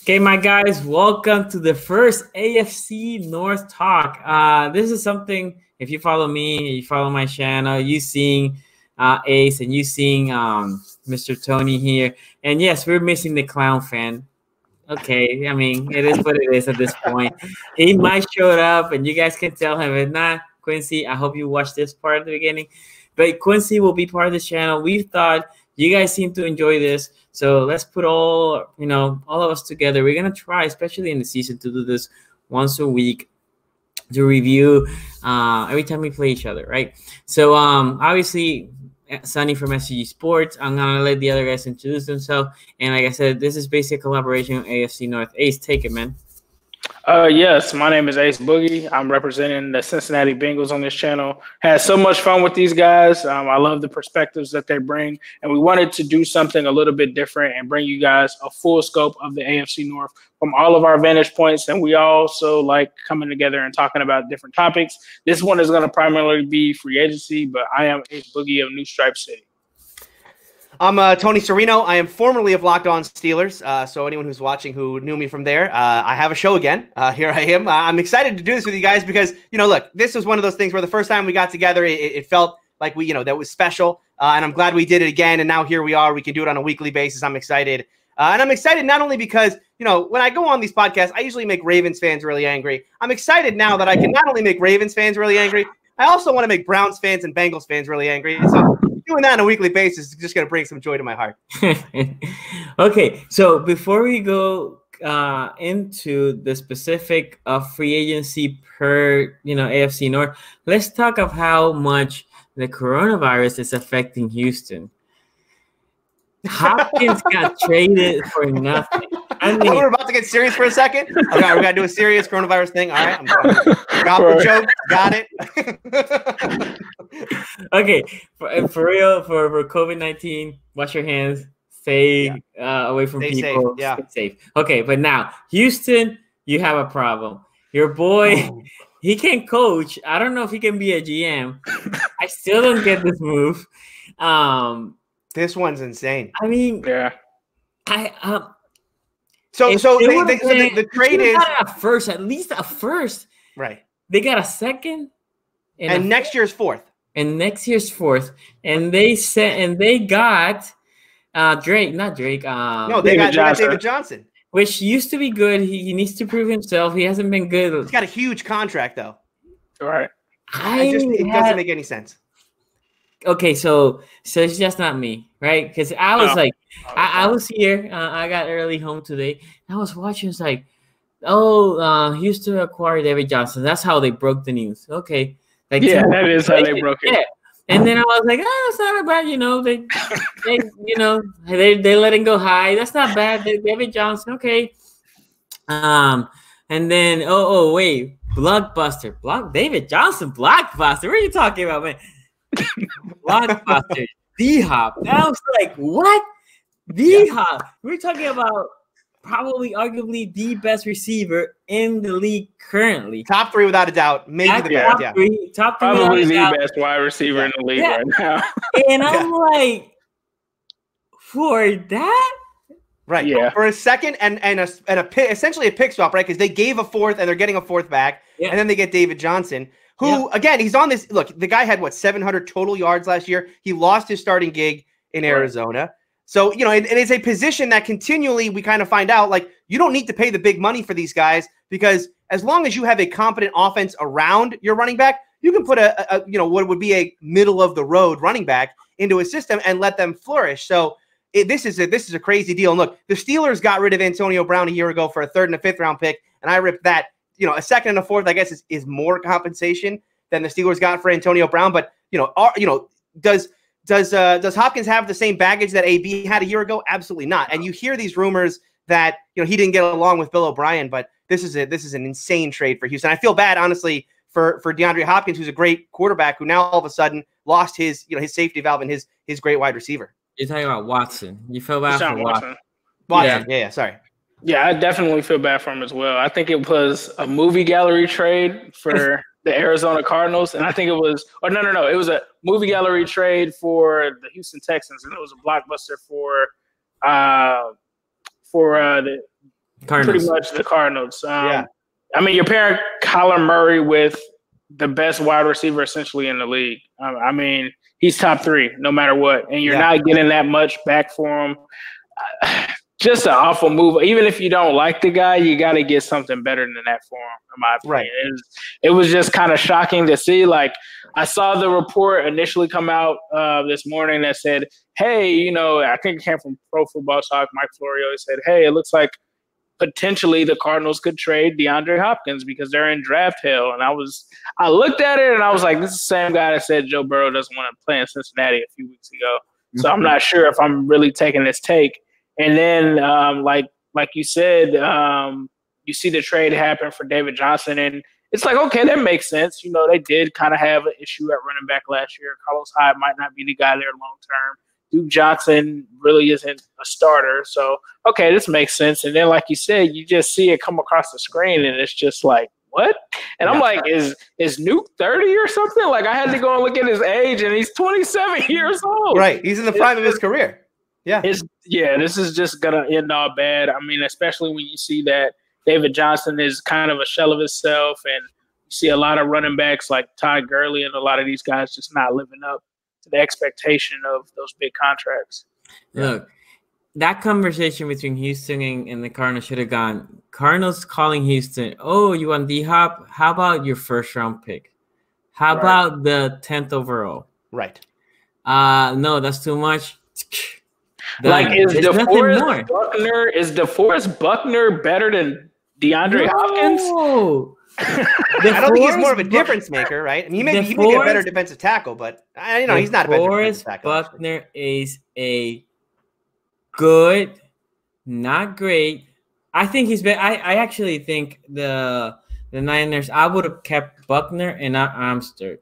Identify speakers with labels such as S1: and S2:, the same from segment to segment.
S1: Okay, my guys, welcome to the first AFC North talk. This is something, if you follow me, you follow my channel, you seeing Ace and you seeing Mr. Tony here. And yes, we're missing the clown fan. Okay, I mean, it is what it is at this point. He might show up and you guys can tell him, if not, Quincy, I hope you watched this part at the beginning. But Quincy will be part of the channel. We thought you guys seem to enjoy this. So let's put all of us together. We're going to try, especially in the season, to do this once a week to review every time we play each other, right? So obviously, Sonny from SCG Sports. I'm going to let the other guys introduce themselves. And like I said, this is basically a collaboration with AFC North. Ace, take it, man.
S2: Yes, my name is Ace Boogie. I'm representing the Cincinnati Bengals on this channel. Had so much fun with these guys. I love the perspectives that they bring, and we wanted to do something a little bit different and bring you guys a full scope of the AFC North from all of our vantage points. And we also like coming together and talking about different topics. This one is going to primarily be free agency, but I am Ace Boogie of New Stripe City.
S3: I'm Tony Serino. I am formerly of Locked On Steelers. So anyone who's watching who knew me from there, I have a show again. Here I am. I'm excited to do this with you guys because, look, this was one of those things where the first time we got together, it felt like that was special. And I'm glad we did it again. And now here we are. We can do it on a weekly basis. I'm excited. And I'm excited not only because, when I go on these podcasts, I usually make Ravens fans really angry. I'm excited now that I can not only make Ravens fans really angry, I also want to make Browns fans and Bengals fans really angry. So doing that on a weekly basis is just going to bring some joy to my heart.
S1: Okay, so before we go into the specific free agency per AFC North, let's talk of how much the coronavirus is affecting Houston. Hopkins got traded for nothing. I mean,
S3: we're about to get serious for a second. Okay, we're gonna do a serious coronavirus thing. All right, got the joke, got it.
S1: Okay, for real, for COVID-19, wash your hands, stay away from people,
S3: safe.
S1: Stay safe. Okay, but now Houston, you have a problem. Your boy, he can coach. I don't know if he can be a GM. I still don't get this move.
S3: This one's insane.
S1: I mean,
S2: yeah.
S3: So the trade is
S1: at least a first.
S3: Right.
S1: They got a second,
S3: and next year's fourth.
S1: And next year's fourth, and they got Drake, not Drake.
S3: No, they got David Johnson,
S1: which used to be good. He needs to prove himself. He hasn't been good.
S3: He's got a huge contract though.
S2: All right.
S3: It doesn't make any sense.
S1: Okay, so it's just not me, right? Because I was I was here. I got early home today. I was watching. It's like, Houston acquired David Johnson. That's how they broke the news. Okay,
S2: that is how they broke it.
S1: Yeah, and then I was like, it's not bad. They let him go high. That's not bad. David Johnson. Okay. And then wait, Blockbuster, David Johnson, Blockbuster. What are you talking about, man? Blockbuster, D-Hop. I was like, what? D-Hop. We're talking about arguably the best receiver in the league currently.
S3: Top three without a doubt. Maybe the best.
S1: Top three.
S2: Probably the best wide receiver in the league right now.
S1: And I'm like, for that?
S3: Right.
S2: Yeah.
S3: For a second and essentially a pick swap, right? Because they gave a fourth and they're getting a fourth back. Yeah. And then they get David Johnson. Who, again, he's on this. Look, the guy had, 700 total yards last year. He lost his starting gig in Arizona. So, it is a position that continually we kind of find out, you don't need to pay the big money for these guys because as long as you have a competent offense around your running back, you can put what would be a middle-of-the-road running back into a system and let them flourish. So this is a crazy deal. And look, the Steelers got rid of Antonio Brown a year ago for a third and a fifth-round pick, and I ripped that. A second and a fourth, I guess, is more compensation than the Steelers got for Antonio Brown. But does Hopkins have the same baggage that AB had a year ago? Absolutely not. And you hear these rumors that he didn't get along with Bill O'Brien, but this is an insane trade for Houston. I feel bad, honestly, for DeAndre Hopkins, who's a great quarterback, who now all of a sudden lost his his safety valve and his great wide receiver.
S1: You're talking about Watson. You feel bad for Watson.
S3: Yeah, sorry.
S2: Yeah, I definitely feel bad for him as well. I think it was a movie gallery trade for the Arizona Cardinals, and I think it was – no. It was a movie gallery trade for the Houston Texans, and it was a blockbuster for
S1: Cardinals.
S2: Pretty much the Cardinals.
S3: Yeah.
S2: I mean, you're pairing Kyler Murray with the best wide receiver essentially in the league. I mean, he's top 3 no matter what, and you're not getting that much back for him. Just an awful move. Even if you don't like the guy, you got to get something better than that for him, in my opinion.
S3: Right.
S2: It was just kind of shocking to see. Like, I saw the report initially come out this morning that said, hey, you know, I think it came from Pro Football Talk, Mike Florio. He said, hey, it looks like potentially the Cardinals could trade DeAndre Hopkins because they're in draft hell. And I looked at it and I was like, this is the same guy that said Joe Burrow doesn't want to play in Cincinnati a few weeks ago. So I'm not sure if I'm really taking this take. And then, like you said, you see the trade happen for David Johnson, and it's like, okay, that makes sense. You know, they did kind of have an issue at running back last year. Carlos Hyde might not be the guy there long term. Duke Johnson really isn't a starter. So, okay, this makes sense. And then, like you said, you just see it come across the screen, and it's just like, what? And I'm like, is Nuke 30 or something? Like, I had to go and look at his age, and he's 27 years old.
S3: Right. He's in the prime of his career. Yeah.
S2: This is just going to end all bad. I mean, especially when you see that David Johnson is kind of a shell of himself, and you see a lot of running backs like Todd Gurley and a lot of these guys just not living up to the expectation of those big contracts.
S1: Look, that conversation between Houston and the Cardinals should have gone. Cardinals calling Houston, oh, you want D-Hop? How about your first-round pick? How about the 10th overall?
S3: Right.
S1: No, that's too much.
S2: Like, is DeForest Buckner better than DeAndre Hopkins?
S3: I don't think he's more of a difference maker, right? I mean, he may be a better defensive tackle, but he's not a better defensive tackle.
S1: Buckner is a good, not great. I think he's been. I actually think the Niners. I would have kept Buckner and not Amsterdam.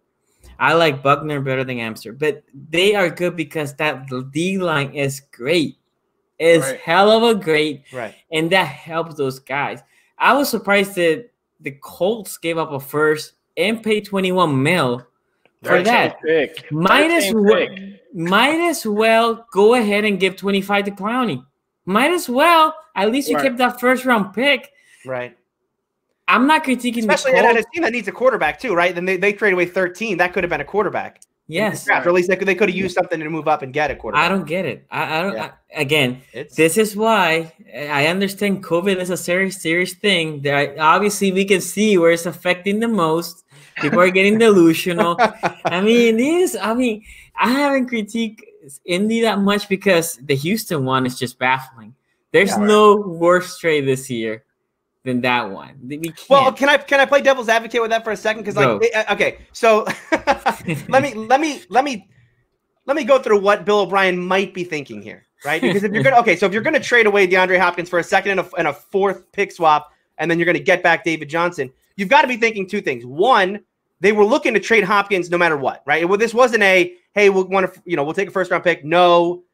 S1: I like Buckner better than Amsterdam, but they are good because that D line is great. It's hell of a great, and that helps those guys. I was surprised that the Colts gave up a first and paid $21 million for that. Might as well go ahead and give 25 to Clowney. Might as well. At least you kept that first round pick.
S3: Right.
S1: I'm not critiquing,
S3: especially at a team that needs a quarterback too, right? Then they traded away 13. That could have been a quarterback.
S1: Yes,
S3: or at least they could have used something to move up and get a quarterback.
S1: I don't get it. I don't. Again, this is why I understand COVID is a serious thing. That obviously we can see where it's affecting the most. People are getting delusional. I haven't critiqued Indy that much because the Houston one is just baffling. There's no worse trade this year than that one.
S3: Well, can I play devil's advocate with that for a second? Because okay, so let me go through what Bill O'Brien might be thinking here, right? Because if you're gonna trade away DeAndre Hopkins for a second and a fourth pick swap, and then you're gonna get back David Johnson, you've got to be thinking two things. One, they were looking to trade Hopkins no matter what, right? Well, this wasn't we'll take a first round pick. No.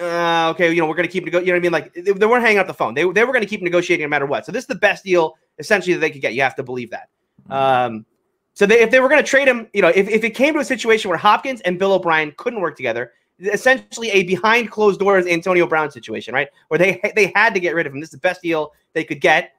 S3: Okay, we're going to keep you know what I mean? Like, they weren't hanging up the phone. They were going to keep negotiating no matter what. So this is the best deal essentially that they could get. You have to believe that. So if they were going to trade him, if it came to a situation where Hopkins and Bill O'Brien couldn't work together, essentially a behind closed doors Antonio Brown situation, right? Where they had to get rid of him. This is the best deal they could get.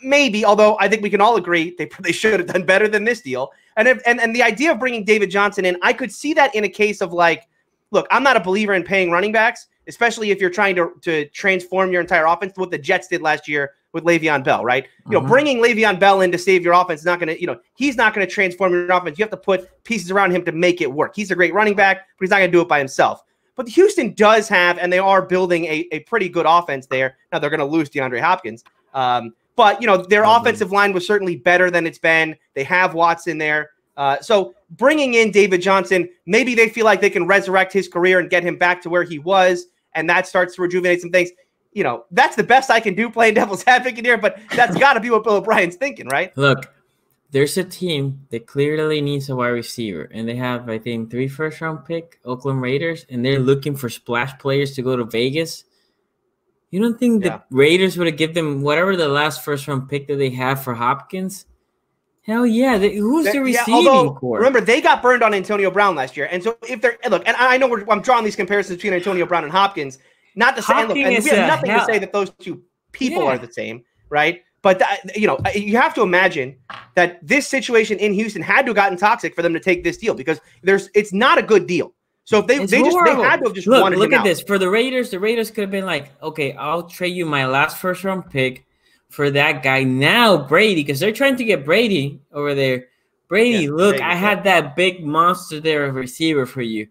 S3: Maybe, although I think we can all agree they should have done better than this deal. And the idea of bringing David Johnson in, I could see that in a case of like, look, I'm not a believer in paying running backs, especially if you're trying to transform your entire offense to what the Jets did last year with Le'Veon Bell, right? Bringing Le'Veon Bell in to save your offense is not going to, he's not going to transform your offense. You have to put pieces around him to make it work. He's a great running back, but he's not going to do it by himself. But Houston does have, and they are building a pretty good offense there. Now they're going to lose DeAndre Hopkins. But, their offensive line was certainly better than it's been. They have Watson there. So bringing in David Johnson, maybe they feel like they can resurrect his career and get him back to where he was, and that starts to rejuvenate some things. That's the best I can do playing devil's advocate here, but that's got to be what Bill O'Brien's thinking, right?
S1: Look, there's a team that clearly needs a wide receiver, and they have, I think, 3 first-round pick, Oakland Raiders, and they're looking for splash players to go to Vegas. You don't think the Raiders would have given them whatever the last first-round pick that they have for Hopkins? Hell yeah. Who's the receiving core?
S3: Remember, they got burned on Antonio Brown last year. And so if they're – look, and I know I'm drawing these comparisons between Antonio Brown and Hopkins. Not to say – and we have nothing to say that those two people are the same. right? But you have to imagine that this situation in Houston had to have gotten toxic for them to take this deal because it's not a good deal. So if they had to have just wanted him out.
S1: Look at this. For the Raiders could have been like, okay, I'll trade you my last first round pick for that guy. Now Brady, because they're trying to get Brady over there. Brady, look, I had that big monster there of receiver for you.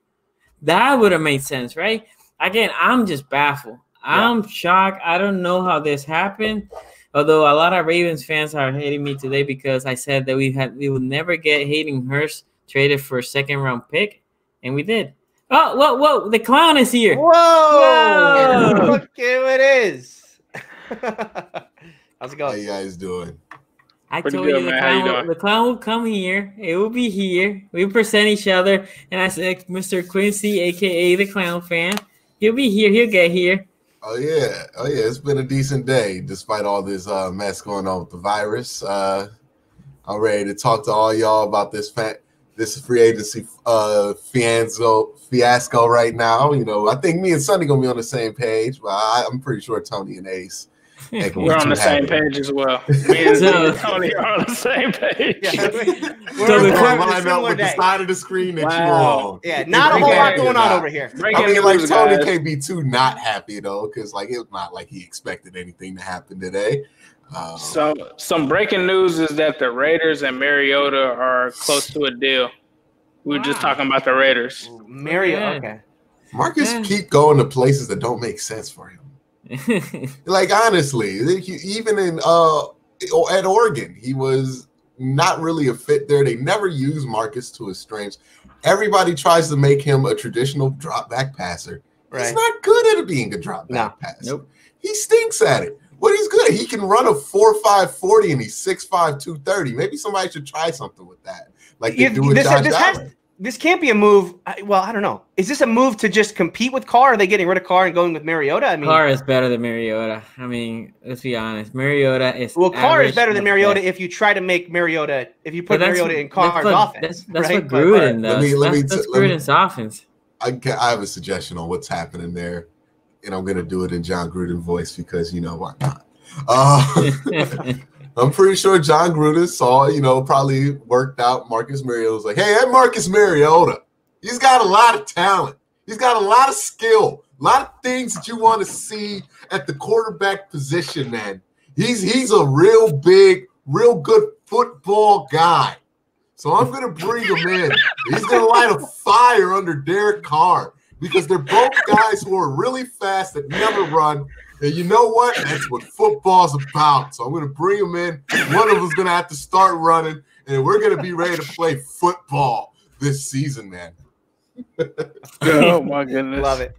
S1: That would have made sense, right? Again, I'm just baffled. I'm shocked. I don't know how this happened. Although a lot of Ravens fans are hating me today because I said that we would never get Hayden Hurst traded for a second round pick, and we did. Oh, whoa! The clown is here.
S3: Whoa! Look who it is. How's it going?
S4: How you guys doing?
S1: I told you the clown will come here. It will be here. We present each other, and I said, Mr. Quincy, aka the clown fan, he'll be here. He'll get here.
S4: Oh yeah. It's been a decent day despite all this mess going on with the virus. I'm ready to talk to all y'all about this free agency fiasco right now. I think me and Sonny gonna be on the same page, but I'm pretty sure Tony and Ace.
S2: We're on the same page as well. Me and Tony are on the same page.
S4: We're lined up with the side of the screen that you're on.
S3: Yeah, not a whole lot going on over here.
S4: Tony can't be too not happy though, because it's not like he expected anything to happen today.
S2: So some breaking news is that the Raiders and Mariota are close to a deal. We were just talking about the Raiders.
S3: Mariota, okay.
S4: Marcus keep going to places that don't make sense for him. Honestly, even in at Oregon, he was not really a fit there. They never use Marcus to his strengths. Everybody tries to make him a traditional drop back passer. Right. He's not good at being a drop back passer. Nope. He stinks at it. What he's good at, he can run a 4.5 40 and he's 6'5", 230. Maybe somebody should try something with that, like they do with Josh Allen.
S3: This can't be a move. Well, I don't know. Is this a move to just compete with Carr? Are they getting rid of Carr and going with Mariota? I mean,
S1: Carr is better than Mariota. I mean, let's be honest. Mariota is
S3: Carr is better than Mariota if you try to make Mariota. If you put Mariota in Carr's offense,
S1: that's what Gruden does. That's Gruden's offense.
S4: I have a suggestion on what's happening there, and I'm going to do it in John Gruden voice because why not? I'm pretty sure John Gruden saw, probably worked out Marcus Mariota. Was like, hey, that Marcus Mariota, he's got a lot of talent. He's got a lot of skill, a lot of things that you want to see at the quarterback position, man. He's a real good football guy. So I'm going to bring him in. He's going to light a fire under Derek Carr because they're both guys who are really fast that never run. And you know what? That's what football's about. So I'm going to bring them in. One of them's going to have to start running, and we're going to be ready to play football this season, man.
S2: Oh, my goodness.
S3: Love it.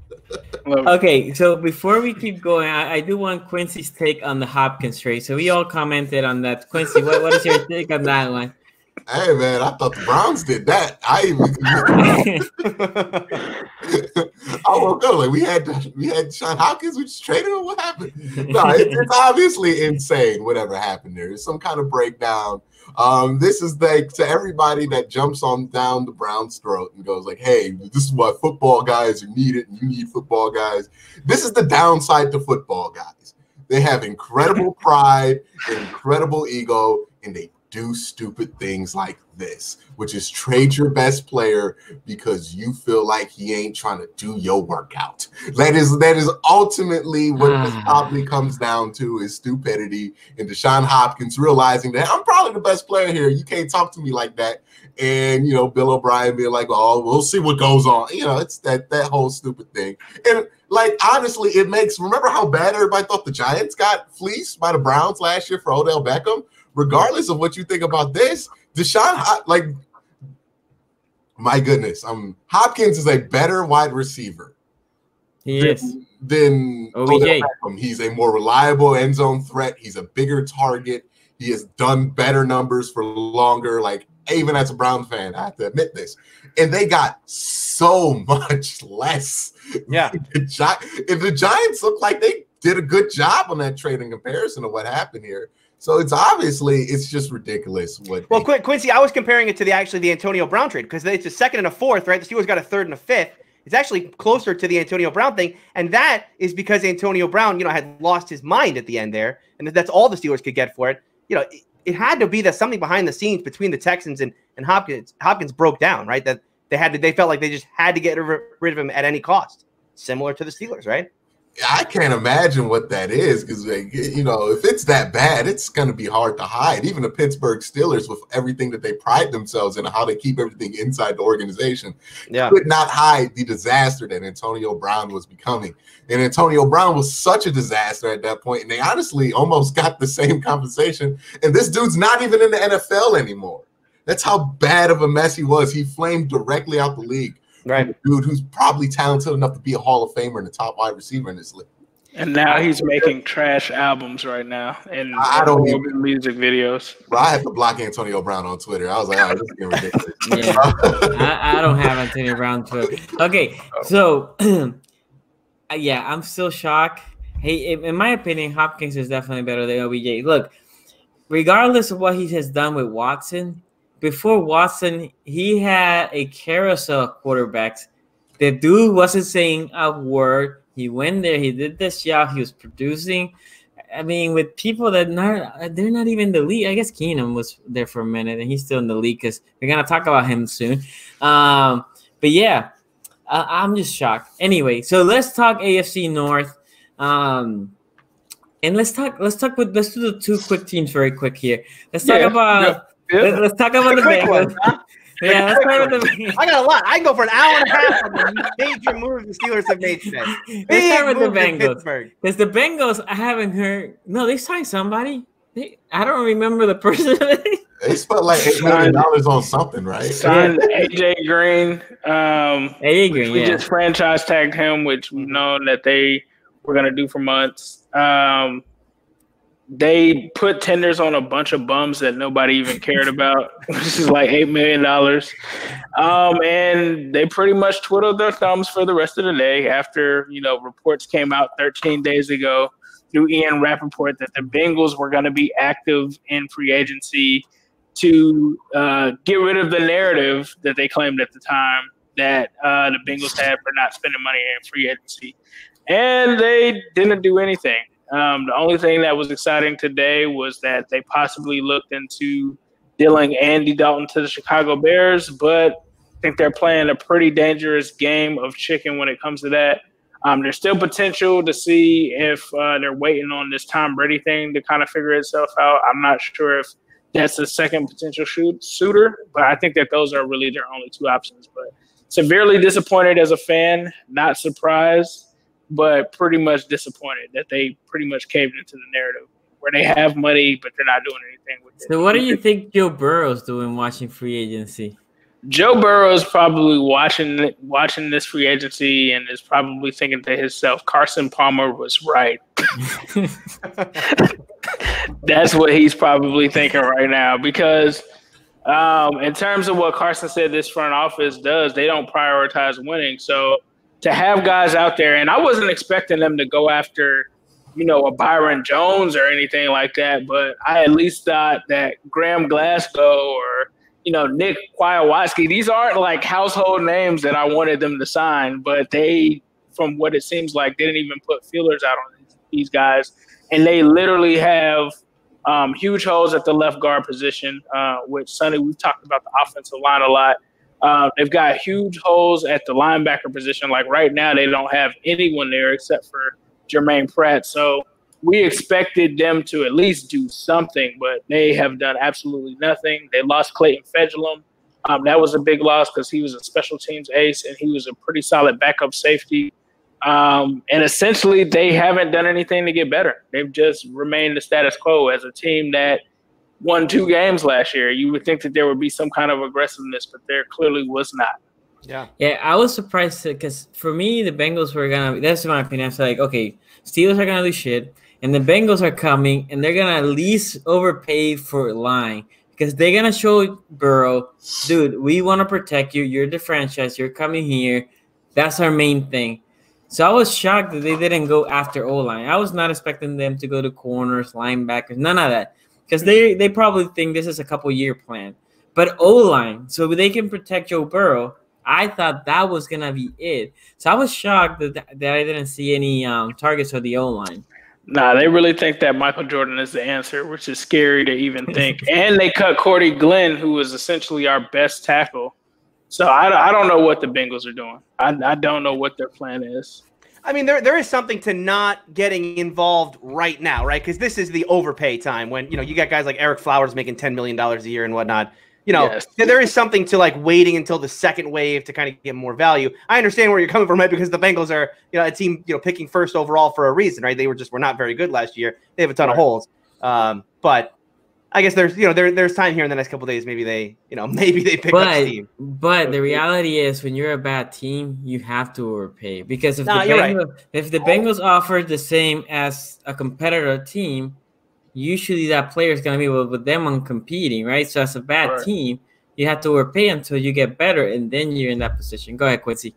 S1: Okay, so before we keep going, I do want Quincy's take on the Hopkins trade. So we all commented on that. Quincy, what is your take on that one?
S4: Hey, man, I thought the Browns did that. I woke up like we had Sean Hopkins. We just traded him. What happened? No, it's obviously insane. Whatever happened there, there's some kind of breakdown. This is to everybody that jumps on down the Browns' throat and goes like, "Hey, this is why football guys are needed, and you need football guys." This is the downside to football guys. They have incredible pride, incredible ego, and they do stupid things like this, which is trade your best player because you feel like he ain't trying to do your workout. That is ultimately what this probably comes down to is stupidity and Deshaun Hopkins realizing that I'm probably the best player here. You can't talk to me like that. And, Bill O'Brien being like, oh, we'll see what goes on. It's that whole stupid thing. And honestly, remember how bad everybody thought the Giants got fleeced by the Browns last year for Odell Beckham? Regardless of what you think about this, Deshaun, my goodness, Hopkins is a better wide receiver.
S1: He is.
S4: Than
S1: OBJ.
S4: He's a more reliable end zone threat. He's a bigger target. He has done better numbers for longer. Even as a Browns fan, I have to admit this. And they got so much less.
S3: Yeah.
S4: The Giants look like they did a good job on that trade in comparison to what happened here. So it's just ridiculous. Quincy,
S3: I was comparing it to the Antonio Brown trade because it's a second and a fourth, right? The Steelers got a third and a fifth. It's actually closer to the Antonio Brown thing, and that is because Antonio Brown, had lost his mind at the end there, and that's all the Steelers could get for it. It had to be that something behind the scenes between the Texans and Hopkins. Hopkins broke down, right? That they felt like they just had to get rid of him at any cost, similar to the Steelers, right?
S4: I can't imagine what that is because, if it's that bad, it's going to be hard to hide. Even the Pittsburgh Steelers, with everything that they pride themselves in and how they keep everything inside the organization, could not hide the disaster that Antonio Brown was becoming. And Antonio Brown was such a disaster at that point, and they honestly almost got the same compensation. And this dude's not even in the NFL anymore. That's how bad of a mess he was. He flamed directly out the league.
S3: Right,
S4: dude who's probably talented enough to be a Hall of Famer and the top wide receiver in this league.
S2: And now he's making trash albums right now and
S4: I don't even
S2: music videos.
S4: Bro, I have to block Antonio Brown on Twitter. I was like, this is getting ridiculous.
S1: I don't have Antonio Brown on Twitter. Okay, so I'm still shocked. Hey, in my opinion, Hopkins is definitely better than OBJ. Look, regardless of what he has done with Watson. Before Watson, he had a carousel of quarterbacks. The dude wasn't saying a word. He went there. He did this job. He was producing. I mean, with people that they're not even in the league. I guess Keenum was there for a minute, and he's still in the league because we're gonna talk about him soon. But yeah, I'm just shocked. Anyway, so let's talk AFC North. And let's do the two quick teams very quick here. Let's talk about. Yeah. Let's talk about the Bengals. Yeah, let's start with the Bengals.
S3: I got a lot. I can go for an hour and a half on the major moves the Steelers have made today.
S1: Let's start with the Bengals. Because the Bengals, I haven't heard. No, they signed somebody. I don't remember the person.
S4: They spent like $8 million on something, right?
S2: Signed AJ Green.
S1: AJ Green,
S2: we just franchise tagged him, which we've known that they were going to do for months. They put tenders on a bunch of bums that nobody even cared about, which is like $8 million. And they pretty much twiddled their thumbs for the rest of the day after, reports came out 13 days ago through Ian Rappaport that the Bengals were going to be active in free agency to get rid of the narrative that they claimed at the time that the Bengals had for not spending money in free agency. And they didn't do anything. The only thing that was exciting today was that they possibly looked into dealing Andy Dalton to the Chicago Bears, but I think they're playing a pretty dangerous game of chicken when it comes to that. There's still potential to see if they're waiting on this Tom Brady thing to kind of figure itself out. I'm not sure if that's a second potential suitor, but I think that those are really their only two options. But severely disappointed as a fan, not surprised, but pretty much disappointed that they pretty much caved into the narrative where they have money, but they're not doing anything with it.
S1: So what do you think Joe Burrow's doing watching free agency?
S2: Joe Burrow is probably watching this free agency and is probably thinking to himself, Carson Palmer was right. That's what he's probably thinking right now because in terms of what Carson said this front office does, they don't prioritize winning. So to have guys out there, and I wasn't expecting them to go after, a Byron Jones or anything like that, but I at least thought that Graham Glasgow or, Nick Kwiatkowski, these aren't like household names that I wanted them to sign, but they, from what it seems like, didn't even put feelers out on these guys. And they literally have huge holes at the left guard position, which, Sonny, we've talked about the offensive line a lot. They've got huge holes at the linebacker position. Like right now, they don't have anyone there except for Jermaine Pratt. So we expected them to at least do something, but they have done absolutely nothing. They lost Clayton Fedulum. That was a big loss because he was a special teams ace and he was a pretty solid backup safety. And essentially, they haven't done anything to get better. They've just remained the status quo as a team that won 2 games last year. You would think that there would be some kind of aggressiveness, but there clearly was not.
S1: Yeah, I was surprised because for me, the Bengals were gonna. That's my opinion. I was like, okay, Steelers are gonna do shit, and the Bengals are coming, and they're gonna at least overpay for line because they're gonna show Burrow, dude, we want to protect you. You're the franchise. You're coming here. That's our main thing. So I was shocked that they didn't go after O-line. I was not expecting them to go to corners, linebackers, none of that. Because they probably think this is a couple-year plan. But O-line, so they can protect Joe Burrow, I thought that was gonna be it. So I was shocked that I didn't see any targets for the O line.
S2: Nah, they really think that Michael Jordan is the answer, which is scary to even think. And they cut Cordy Glenn, who was essentially our best tackle. So I don't know what the Bengals are doing. I don't know what their plan is.
S3: I mean, there is something to not getting involved right now, right? Because this is the overpay time when, you got guys like Eric Flowers making $10 million a year and whatnot. Yes. There is something to like waiting until the second wave to kind of get more value. I understand where you're coming from, right? Because the Bengals are, a team, picking first overall for a reason, right? They were not very good last year. They have a ton of holes. But I guess there's, there's time here in the next couple of days. Maybe they pick up steam.
S1: But the reality is, when you're a bad team, you have to overpay, because if the Bengals offered the same as a competitor team, usually that player is going to be with them on competing, right? So as a bad team, you have to overpay until you get better, and then you're in that position. Go ahead, Quincy.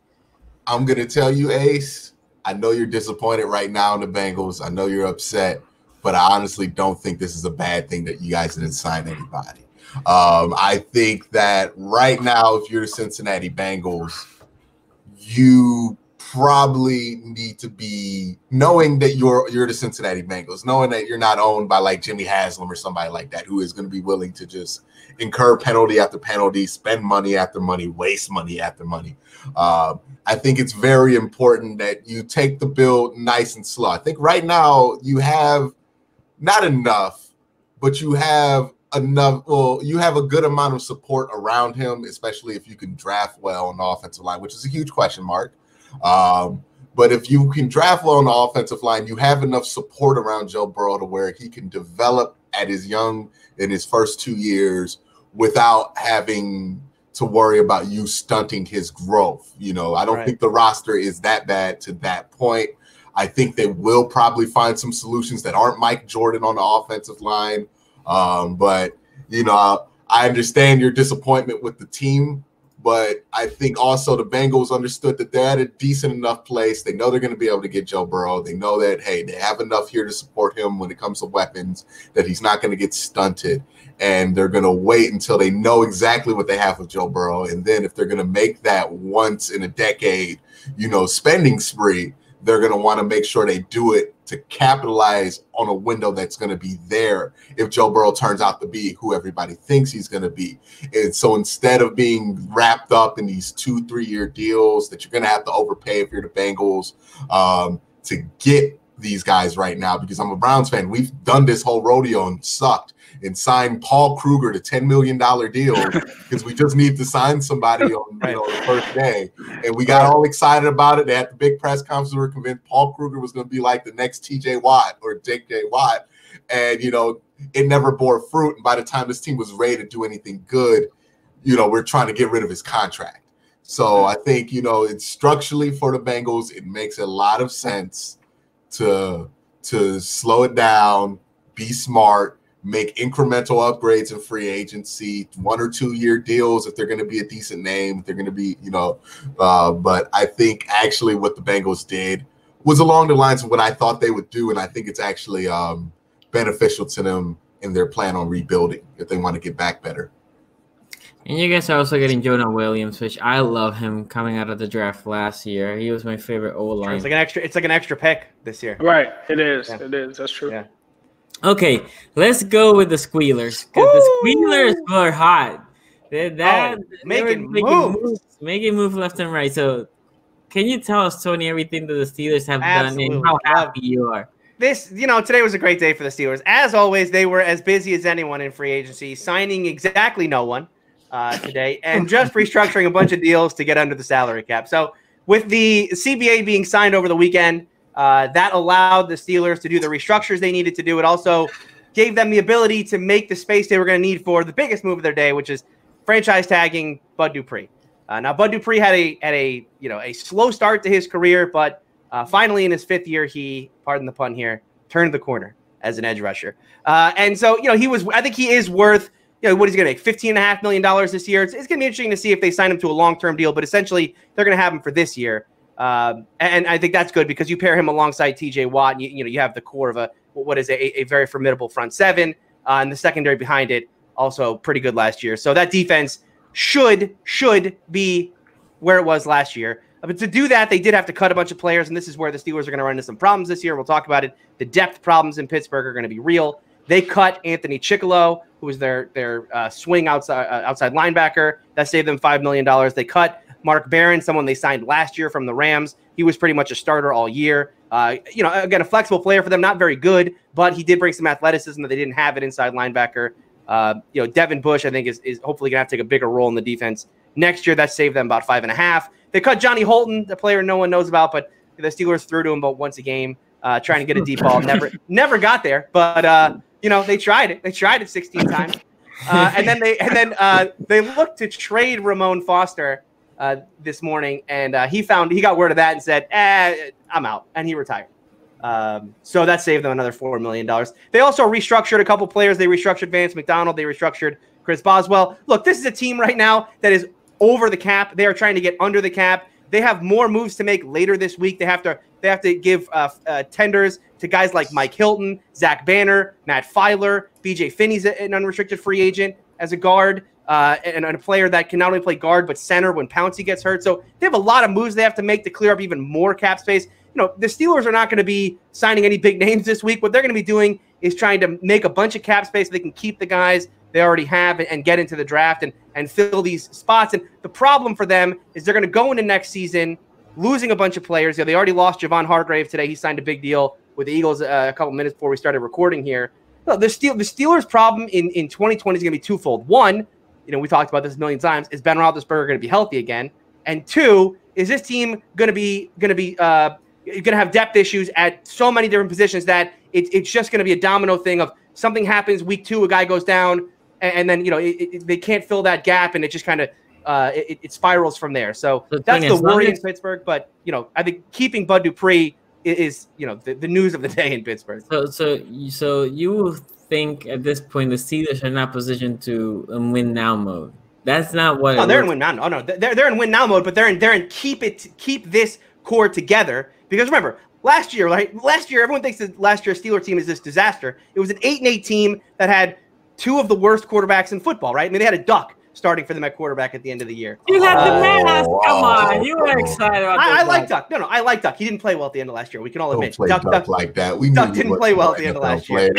S4: I'm going to tell you, Ace, I know you're disappointed right now in the Bengals. I know you're upset, but I honestly don't think this is a bad thing that you guys didn't sign anybody. I think that right now, if you're the Cincinnati Bengals, you probably need to be knowing that you're the Cincinnati Bengals, knowing that you're not owned by like Jimmy Haslam or somebody like that, who is going to be willing to just incur penalty after penalty, spend money after money, waste money after money. I think it's very important that you take the build nice and slow. I think right now you have not enough, but you have enough. Well, you have a good amount of support around him, especially if you can draft well on the offensive line, which is a huge question mark. But if you can draft well on the offensive line, you have enough support around Joe Burrow to where he can develop at his young in his first 2 years without having to worry about you stunting his growth. I don't think the roster is that bad to that point. I think they will probably find some solutions that aren't Mike Jordan on the offensive line. But I understand your disappointment with the team. But I think also the Bengals understood that they're at a decent enough place. They know they're going to be able to get Joe Burrow. They know that, hey, they have enough here to support him when it comes to weapons, that he's not going to get stunted. And they're going to wait until they know exactly what they have with Joe Burrow. And then if they're going to make that once in a decade, spending spree, they're going to want to make sure they do it to capitalize on a window that's going to be there if Joe Burrow turns out to be who everybody thinks he's going to be. And so instead of being wrapped up in these 2-3 year deals that you're going to have to overpay if you're the Bengals to get these guys right now, because I'm a Browns fan, we've done this whole rodeo and sucked and signed Paul Kruger to $10 million deal because we just need to sign somebody on the first day. And we got all excited about it. They had the big press conference. We were convinced Paul Kruger was going to be like the next TJ Watt or J.J. Watt. And, it never bore fruit. And by the time this team was ready to do anything good, we're trying to get rid of his contract. So I think, it's structurally for the Bengals, it makes a lot of sense to slow it down, be smart, make incremental upgrades in free agency, 1 or 2 year deals if they're going to be a decent name, if they're going to be, but I think actually what the Bengals did was along the lines of what I thought they would do, and I think it's actually beneficial to them in their plan on rebuilding if they want to get back better.
S1: And you guys are also getting Jonah Williams, which I love him coming out of the draft last year. He was my favorite O-line.
S3: It's like an extra pick this year.
S2: Right, it is. Yeah. It is. That's true.
S3: Yeah.
S1: Okay, let's go with the Squealers, because the Squealers were hot. Making moves left and right. So, can you tell us, Tony, everything that the Steelers have done and how happy you are?
S3: Today was a great day for the Steelers. As always, they were as busy as anyone in free agency, signing exactly no one today and just restructuring a bunch of deals to get under the salary cap. So, with the CBA being signed over the weekend, that allowed the Steelers to do the restructures they needed to do. It also gave them the ability to make the space they were going to need for the biggest move of their day, which is franchise tagging Bud Dupree. Now, Bud Dupree had a slow start to his career, but finally in his 5th year, he, pardon the pun here, turned the corner as an edge rusher. And so, I think he is worth, what he's going to make, $15.5 million this year. It's going to be interesting to see if they sign him to a long-term deal, but essentially they're going to have him for this year. And I think that's good because you pair him alongside TJ Watt, and you have the core of a very formidable front seven, and the secondary behind it also pretty good last year. So that defense should be where it was last year. But to do that, they did have to cut a bunch of players, and this is where the Steelers are going to run into some problems this year. We'll talk about it. The depth problems in Pittsburgh are going to be real. They cut Anthony Chickillo, who was their swing outside linebacker. That saved them $5 million. They cut Mark Barron, someone they signed last year from the Rams. He was pretty much a starter all year. Again, a flexible player for them, not very good, but he did bring some athleticism that they didn't have at inside linebacker. Devin Bush, I think, is hopefully going to have to take a bigger role in the defense next year. That saved them about $5.5 million. They cut Johnny Holton, the player no one knows about, but the Steelers threw to him about once a game, trying to get a deep ball. Never got there, but they tried it. They tried it 16 times, and then they looked to trade Ramon Foster this morning, and he got word of that and said, I'm out, and he retired. So that saved them another $4 million. They also restructured a couple players. They restructured Vance McDonald. They restructured Chris Boswell. Look, this is a team right now that is over the cap. They are trying to get under the cap. They have more moves to make later this week. They have to give tenders to guys like Mike Hilton, Zach Banner, Matt Filer, BJ Finney's an unrestricted free agent as a guard, and a player that can not only play guard but center when Pouncey gets hurt. So they have a lot of moves they have to make to clear up even more cap space. The Steelers are not going to be signing any big names this week. What they're going to be doing is trying to make a bunch of cap space so they can keep the guys they already have and get into the draft and fill these spots. And the problem for them is they're going to go into next season losing a bunch of players. They already lost Javon Hargrave today. He signed a big deal with the Eagles a couple minutes before we started recording here. The Steelers' problem in 2020 is going to be twofold. One, we talked about this a million times, is Ben Roethlisberger going to be healthy again? And two, is this team going to have depth issues at so many different positions that it's just going to be a domino thing of something happens week 2, a guy goes down, and then they can't fill that gap, and it just kind of it spirals from there. So that's the worry in Pittsburgh. But I think keeping Bud Dupree is the news of the day in Pittsburgh.
S1: So you think at this point the Steelers are not positioned to win now mode? That's not what.
S3: No, they're in win now. Oh no, they're in win now mode, but they're in keep this core together. Because remember, last year, everyone thinks that last year's Steelers team is this disaster. It was an 8-8 team that had 2 of the worst quarterbacks in football, right? I mean, they had a duck starting for them at quarterback at the end of the year.
S1: You had the mask. Come on, you were excited about
S3: I like Duck. No, I like Duck. He didn't play well at the end of last year. We can all admit.
S4: Duck like that.
S3: Duck didn't play well at the end of last year.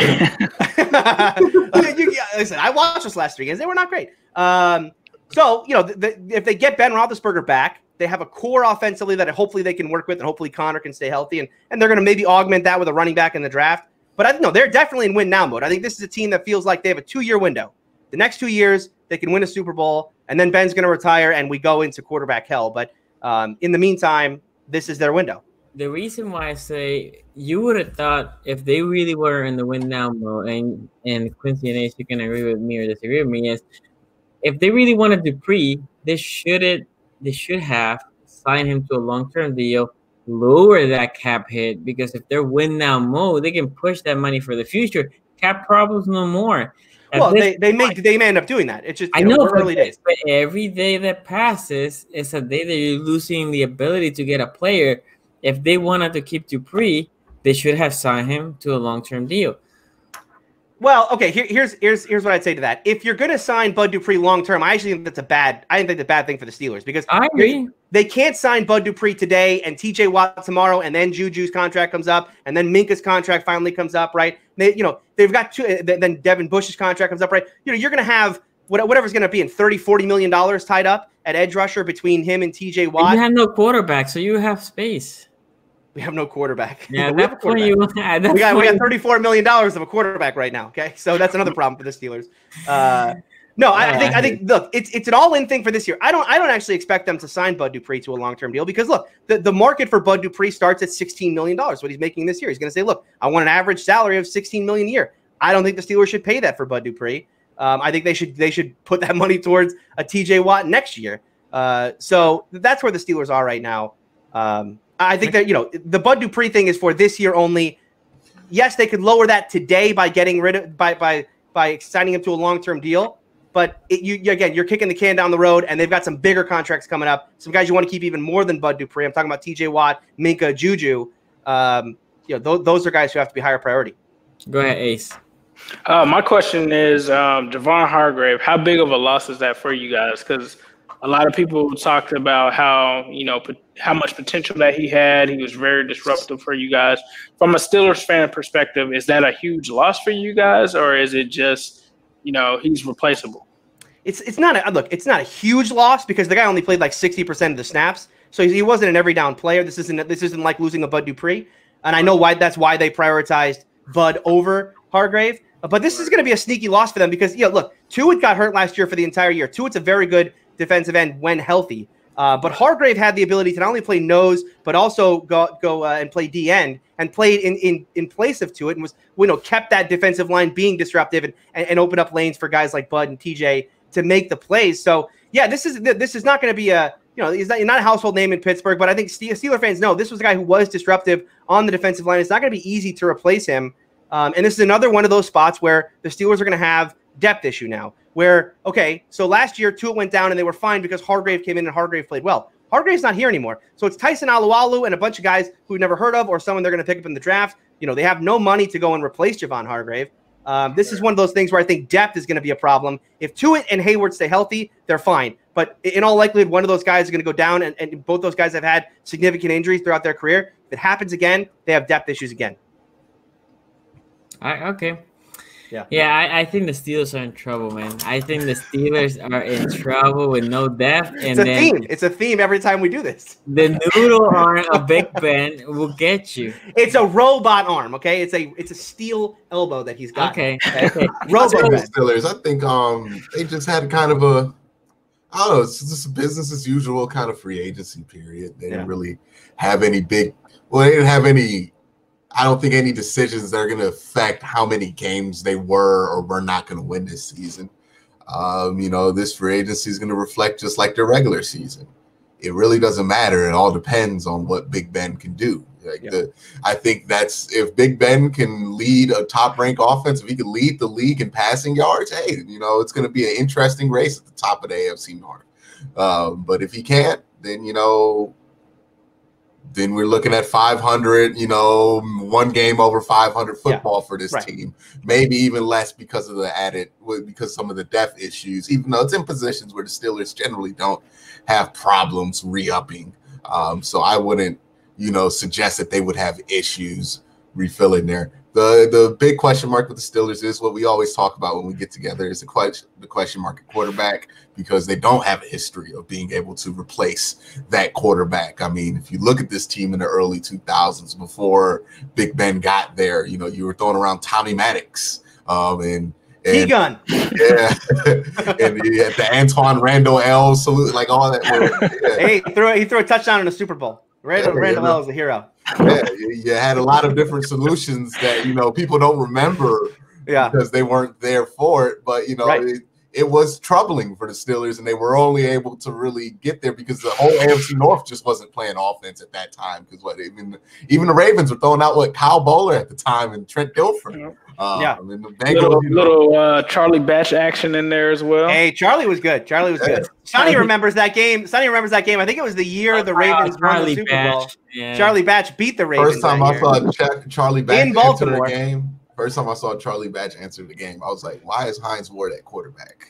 S3: Listen, I watched those last 3 games. They were not great. So if they get Ben Roethlisberger back, they have a core offensively that hopefully they can work with, and hopefully Connor can stay healthy, and they're going to maybe augment that with a running back in the draft. But I know they're definitely in win now mode. I think this is a team that feels like they have a 2-year window. The next 2 years, they can win a Super Bowl, and then Ben's going to retire, and we go into quarterback hell. But in the meantime, this is their window.
S1: The reason why I say you would have thought if they really were in the win now mode, and Quincy and Ace, you can agree with me or disagree with me, is if they really wanted Dupree, they should have signed him to a long-term deal, lower that cap hit, because if they're win now mode, they can push that money for the future. Cap problems no more.
S3: Well, they may end up doing that. It's just
S1: I know
S3: early days.
S1: But every day that passes is a day that you're losing the ability to get a player. If they wanted to keep Dupree, they should have signed him to a long-term deal.
S3: Well, okay. Here's what I'd say to that. If you're going to sign Bud Dupree long term, I actually think that's a bad thing for the Steelers, because
S1: I agree.
S3: They can't sign Bud Dupree today and TJ Watt tomorrow, and then Juju's contract comes up, and then Minka's contract finally comes up, right? They've got 2. Then Devin Bush's contract comes up, right? You're going to have whatever's going to be in $30-40 million tied up at edge rusher between him and TJ Watt.
S1: And you have no quarterback, so you have space.
S3: We have no quarterback.
S1: Yeah,
S3: we got $34 million of a quarterback right now. Okay, so that's another problem for the Steelers. I think look, it's an all-in thing for this year. I don't actually expect them to sign Bud Dupree to a long-term deal, because look, the market for Bud Dupree starts at $16 million. What he's making this year, he's going to say, look, I want an average salary of $16 million a year. I don't think the Steelers should pay that for Bud Dupree. I think they should put that money towards a TJ Watt next year. So that's where the Steelers are right now. I think that the Bud Dupree thing is for this year only. Yes, they could lower that today by getting rid of by signing him to a long-term deal. But you're kicking the can down the road, and they've got some bigger contracts coming up. Some guys you want to keep even more than Bud Dupree. I'm talking about TJ Watt, Minka, Juju. Those are guys who have to be higher priority.
S1: Go ahead, Ace.
S2: My question is, Javon Hargrave, how big of a loss is that for you guys? Because A lot of people talked about how, how much potential that he had. He was very disruptive for you guys. From a Steelers fan perspective, is that a huge loss for you guys, or is it just, he's replaceable?
S3: It's not a huge loss because the guy only played like 60% of the snaps, so he wasn't an every down player. This isn't like losing a Bud Dupree, and I know that's why they prioritized Bud over Hargrave. But this is going to be a sneaky loss for them because look, Tuitt got hurt last year for the entire year. Tuitt's a very good defensive end when healthy, but Hargrave had the ability to not only play nose but also go and play D end and played in place of Tuitt and was kept that defensive line being disruptive and open up lanes for guys like Bud and TJ to make the plays. So yeah, this is not going to be he's not a household name in Pittsburgh, but I think Steeler fans know this was a guy who was disruptive on the defensive line. It's not going to be easy to replace him. And this is another one of those spots where the Steelers are going to have depth issue now where, okay, so last year Tuitt went down and they were fine because Hargrave came in and Hargrave played well. Hargrave's not here anymore. So it's Tyson Alualu and a bunch of guys who we've never heard of or someone they're going to pick up in the draft. They have no money to go and replace Javon Hargrave. This is one of those things where I think depth is going to be a problem. If Tuitt and Hayward stay healthy, they're fine. But in all likelihood, one of those guys is going to go down, and both those guys have had significant injuries throughout their career. If it happens again, they have depth issues again.
S1: Okay. Yeah, I think the Steelers are in trouble, man. I think the Steelers are in trouble with no depth. And
S3: It's a theme every time we do this.
S1: The noodle arm of Big Ben will get you.
S3: It's a robot arm, okay? It's a steel elbow that he's got.
S1: Okay.
S3: Robot
S4: Steelers. I think they just had kind of a, I don't know, it's just a business as usual kind of free agency period. They didn't really have any they didn't have any, I don't think, any decisions that are going to affect how many games they were or were not going to win this season. This free agency is going to reflect just like their regular season. It really doesn't matter. It all depends on what Big Ben can do. I think that's if Big Ben can lead a top-ranked offense, if he can lead the league in passing yards, hey, it's going to be an interesting race at the top of the AFC North. But if he can't, then we're looking at 500, one game over 500 football for this team. Maybe even less because of because some of the depth issues, even though it's in positions where the Steelers generally don't have problems re-upping. So I wouldn't, suggest that they would have issues refilling there. The big question mark with the Steelers is what we always talk about when we get together is the question mark at quarterback, because they don't have a history of being able to replace that quarterback. I mean, if you look at this team in the early 2000s before Big Ben got there, you were throwing around Tommy Maddox and
S3: T-Gun.
S4: Yeah. And you had the Antoine Randall L salute, like all that.
S3: Hey, he threw a touchdown in the Super Bowl. Randall L is a hero.
S4: Yeah, you had a lot of different solutions that people don't remember because they weren't there for it. But it was troubling for the Steelers, and they were only able to really get there because the whole AFC North just wasn't playing offense at that time. Because even the Ravens were throwing out Kyle Bowler at the time and Trent Dilfer.
S3: I
S4: mean, the Bengals,
S2: little Charlie Batch action in there as well.
S3: Hey, Charlie was good. Sonny remembers that game. I think it was the year the Ravens won the Super Bowl. Yeah. Charlie Batch beat the Ravens.
S4: First time I saw Charlie Batch
S3: in Baltimore.
S4: Enter the game. First time I saw Charlie Batch answer the game, I was like, "Why is Hines Ward at quarterback?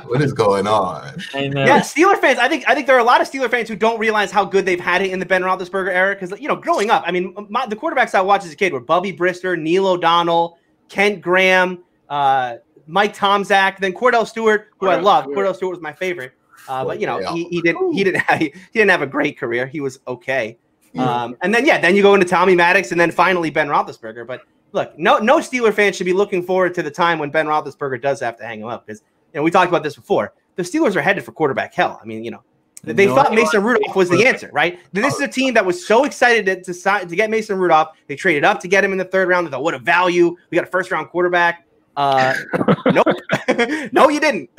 S4: What is going on?"
S3: Yeah, Steeler fans. I think there are a lot of Steeler fans who don't realize how good they've had it in the Ben Roethlisberger era. Because growing up, I mean, the quarterbacks I watched as a kid were Bubby Brister, Neil O'Donnell, Kent Graham, Mike Tomczak, then Cordell Stewart, who I loved. Cordell Stewart was my favorite. But he didn't have a great career. He was okay. And then you go into Tommy Maddox and then finally Ben Roethlisberger. But look, no Steeler fan should be looking forward to the time when Ben Roethlisberger does have to hang him up, because we talked about this before. The Steelers are headed for quarterback hell. I mean, they thought Mason Rudolph was the answer, right? This is a team that was so excited to get Mason Rudolph. They traded up to get him in the third round. They thought, what a value! We got a first round quarterback. Nope, no, you didn't.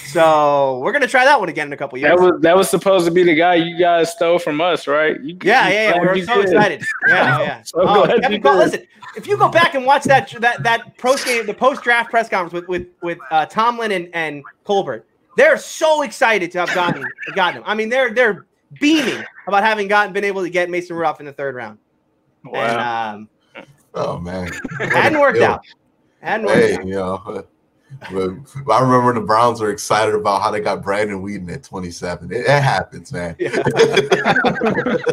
S3: So we're gonna try that one again in a couple years.
S2: That was supposed to be the guy you guys stole from us, right?
S3: We're so excited. Yeah. Listen, if you go back and watch that post draft press conference with Tomlin and Colbert, they're so excited to have gotten him. I mean, they're beaming about having been able to get Mason Rudolph in the third round.
S2: Wow.
S4: Oh man,
S3: hadn't worked out.
S4: But I remember the Browns were excited about how they got Brandon Whedon at 27. It happens, man.
S3: Yeah.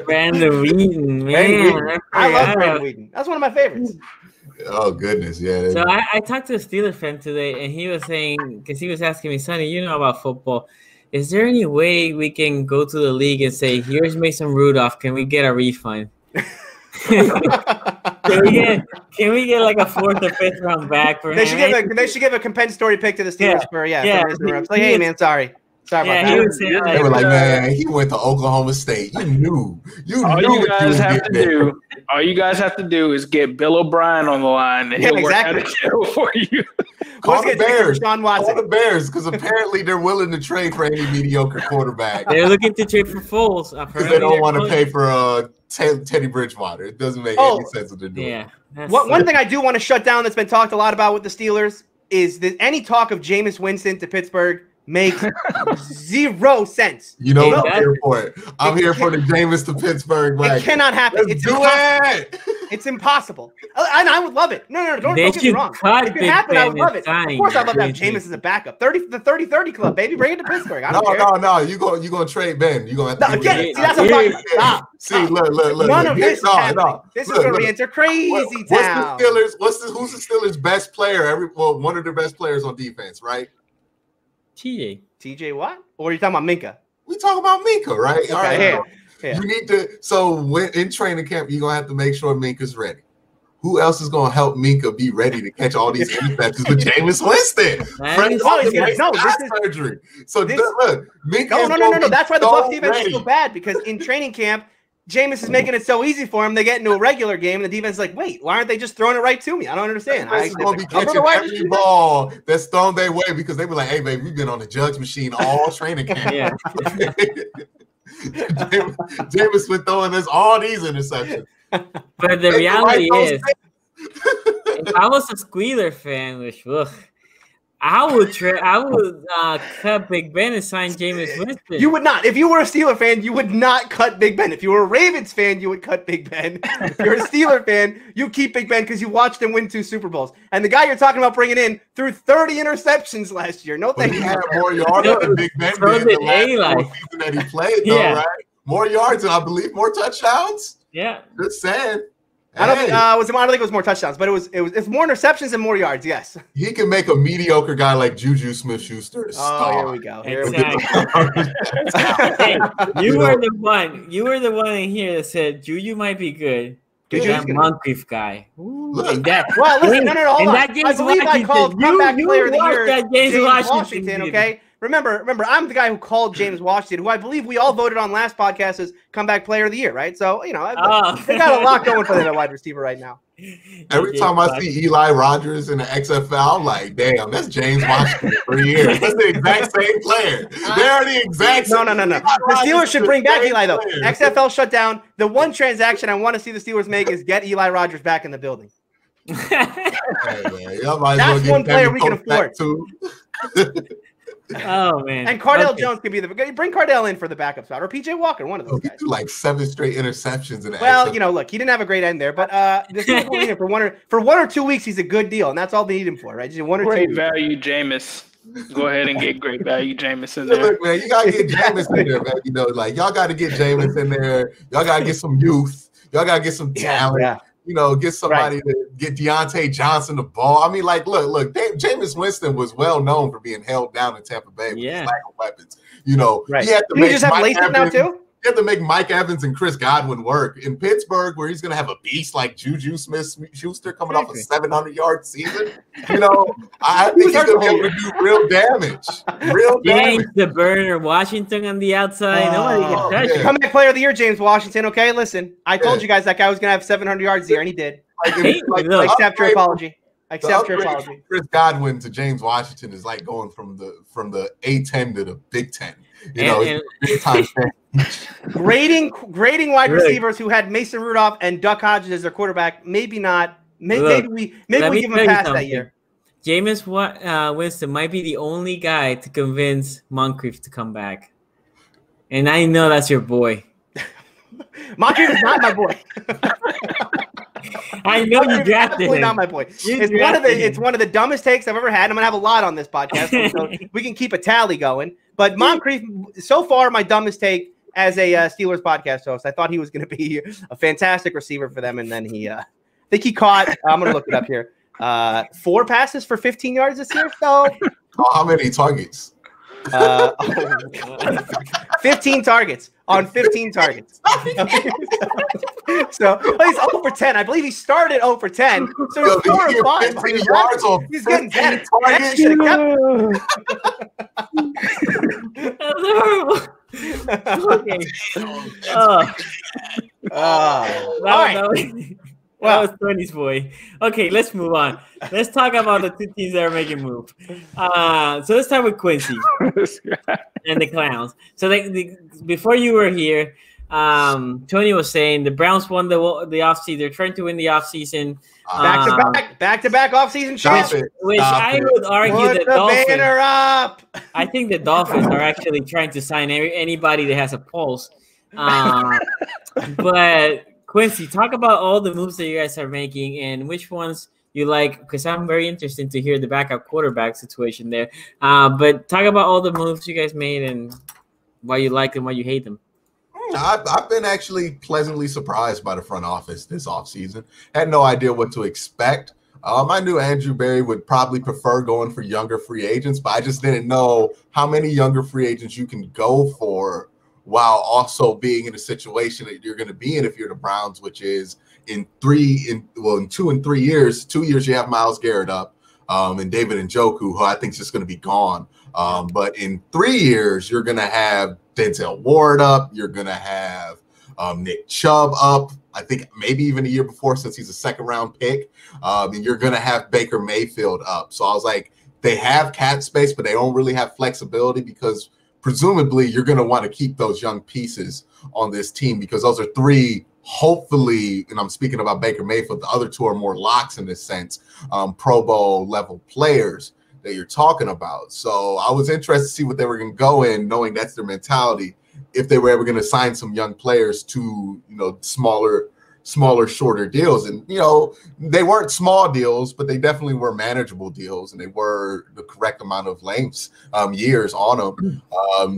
S1: Brandon Whedon, man.
S3: I love Brandon Whedon. That's one of my favorites.
S4: Oh, goodness, yeah.
S1: So I talked to a Steelers fan today, and he was saying, because he was asking me, Sonny, you know about football. Is there any way we can go to the league and say, here's Mason Rudolph, can we get a refund? Can we get like a 4th or 5th round back for him?
S3: They should give a compensatory pick to the Steelers for it's like, hey man, sorry about that.
S4: They were like, man, he went to Oklahoma State. You knew.
S2: All you guys have to do is get Bill O'Brien on the line, and he'll work out a deal for you.
S4: Call the Bears. Call the Bears, because apparently they're willing to trade for any mediocre quarterback.
S1: They're looking to trade for Foles.
S4: Because they don't want to pay for Teddy Bridgewater. It doesn't make any sense what they're doing.
S1: Yeah.
S3: One thing I do want to shut down that's been talked a lot about with the Steelers is that any talk of Jameis Winston to Pittsburgh makes 0 sense.
S4: You know what? I'm here for it. I'm here for the Jameis to Pittsburgh.
S3: It cannot happen. It's impossible. It's impossible. And I would love it. No, don't get me wrong. If it happened, I would love it. Of course, I'd love to have Jameis as a backup. The 30-30 club, baby. Bring it to Pittsburgh.
S4: No. You gonna trade Ben. You're gonna have to
S3: see, that's what I'm talking about.
S4: See, look.
S3: None of this is happening. This is going to enter crazy town.
S4: Who's the Steelers' best player? One of their best players on defense, right?
S3: TJ what? Or are you talking about Minka?
S4: We talking about Minka, right?
S3: Okay,
S4: all right.
S3: Yeah.
S4: You need to. So when in training camp, you're gonna have to make sure Minka's ready. Who else is gonna help Minka be ready to catch all these interceptions with Jameis Winston? Surgery. So look, Minka.
S3: No. That's why the Bucs defense is so bad, because in training camp, Jameis is making it so easy for him. They get into a regular game, and the defense is like, wait, why aren't they just throwing it right to me? I don't understand.
S4: He's going to be catching every ball that's thrown their way, because they were like, hey, baby, we've been on the judge machine all training camp.
S1: Yeah.
S4: Jameis been throwing us all these interceptions.
S1: But the reality is, if I was a Squealer fan, which, I would cut Big Ben and sign Jameis Winston.
S3: You would not. If you were a Steeler fan, you would not cut Big Ben. If you were a Ravens fan, you would cut Big Ben. If you're a Steeler fan, you keep Big Ben because you watched him win 2 Super Bowls. And the guy you're talking about bringing in threw 30 interceptions last year. No thank you.
S4: He had more yards than Big Ben did the last season that he played, though, right? More yards and I believe more touchdowns.
S1: Yeah.
S4: Just saying.
S3: I don't think it was more touchdowns, but it's more interceptions and more yards. Yes,
S4: he can make a mediocre guy like Juju Smith-Schuster a star.
S3: Here we go.
S1: Hey, you were the one in here that said Juju might be good. That Moncrief guy.
S3: Listen, no, hold on. I believe I called comeback player of the year James Washington. Okay. Remember, I'm the guy who called James Washington, who I believe we all voted on last podcast as comeback player of the year, right? So, they got a lot going for them at wide receiver right now.
S4: Every time I see Eli Rogers in the XFL, I'm like, damn, that's James Washington for years. That's the exact same player. They're the exact same.
S3: No. The Steelers should bring back Eli, though. XFL shut down. The one transaction I want to see the Steelers make is get Eli Rogers back in the building. That's one player we can afford.
S1: Oh man!
S3: And Cardell Jones could be bring Cardell in for the backup spot, or PJ Walker, one of those guys.
S4: He threw like 7 straight interceptions in.
S3: Look, he didn't have a great end there, but this is for 1 or 2 weeks, he's a good deal, and that's all they need him for, right? Just 1 or 2.
S2: Great value, Jameis. Go ahead and get great value, Jameis in there.
S4: Look, man, you gotta get Jameis in there, man. Y'all got to get Jameis in there. Y'all got to get some youth. Y'all got to get some talent. Yeah. Get somebody to get Deontay Johnson the ball. I mean, look, Jameis Winston was well known for being held down in Tampa Bay with lack of weapons. He had to make Mike Evans now too. He had to make Mike Evans and Chris Godwin work in Pittsburgh, where he's going to have a beast like Juju Smith-Schuster coming off a 700-yard season. I think he's going to be able to do real damage.
S1: James the Burner Washington on the outside. Nobody can touch him.
S3: Comeback player of the year, James Washington. Okay, listen, I told you guys that guy was going to have 700 yards here, and he did. Accept your apology.
S4: Chris Godwin to James Washington is like going from the A10 to the Big Ten. Big time.
S3: Grading wide receivers who had Mason Rudolph and Duck Hodges as their quarterback. Maybe not. Maybe we give him a pass that year.
S1: Jameis Winston might be the only guy to convince Moncrief to come back, and I know that's your boy.
S3: Moncrief is not my boy.
S1: I know you drafted
S3: Absolutely
S1: him.
S3: not my point. It's one of the dumbest takes I've ever had. I'm gonna have a lot on this podcast, so we can keep a tally going. But Moncrief, so far, my dumbest take as a Steelers podcast host. I thought he was going to be a fantastic receiver for them, and then I think he caught. I'm going to look it up here. 4 passes for 15 yards this year. So,
S4: how many targets?
S3: 15 targets on 15 targets. So he's 0 for 10. I believe he started 0 for 10. So he's 4 or 5.
S4: 15 yards on
S3: he's getting better.
S4: Targets.
S1: That's horrible. Okay. That was Tony's boy. Okay, let's move on. Let's talk about the 2 teams that are making moves. So let's start with Quincy and the Clowns. So before you were here, Tony was saying the Browns won the offseason. They're trying to win the offseason.
S3: Back-to-back offseason shots.
S1: Which I would argue
S3: Put
S1: the
S3: Dolphins. Banner up.
S1: I think the Dolphins are actually trying to sign anybody that has a pulse. But Quincy, talk about all the moves that you guys are making and which ones you like, because I'm very interested to hear the backup quarterback situation there. But talk about all the moves you guys made and why you like them, why you hate them.
S4: I've been actually pleasantly surprised by the front office this offseason. Had no idea what to expect. I knew Andrew Berry would probably prefer going for younger free agents, but I just didn't know how many younger free agents you can go for while also being in a situation that you're going to be in if you're the Browns, which is in 2 and 3 years. 2 years you have Myles Garrett up and David Njoku, who I think is just going to be gone. But in 3 years, you're going to have Denzel Ward up. You're going to have Nick Chubb up. I think maybe even a year before, since he's a second-round pick. And you're going to have Baker Mayfield up. So I was like, they have cap space, but they don't really have flexibility because presumably you're going to want to keep those young pieces on this team because those are 3, hopefully, and I'm speaking about Baker Mayfield, the other 2 are more locks in this sense, Pro Bowl level players that you're talking about. So I was interested to see what they were going to go in, knowing that's their mentality, if they were ever going to sign some young players to, smaller, shorter deals. And, they weren't small deals, but they definitely were manageable deals, and they were the correct amount of lengths, years on them.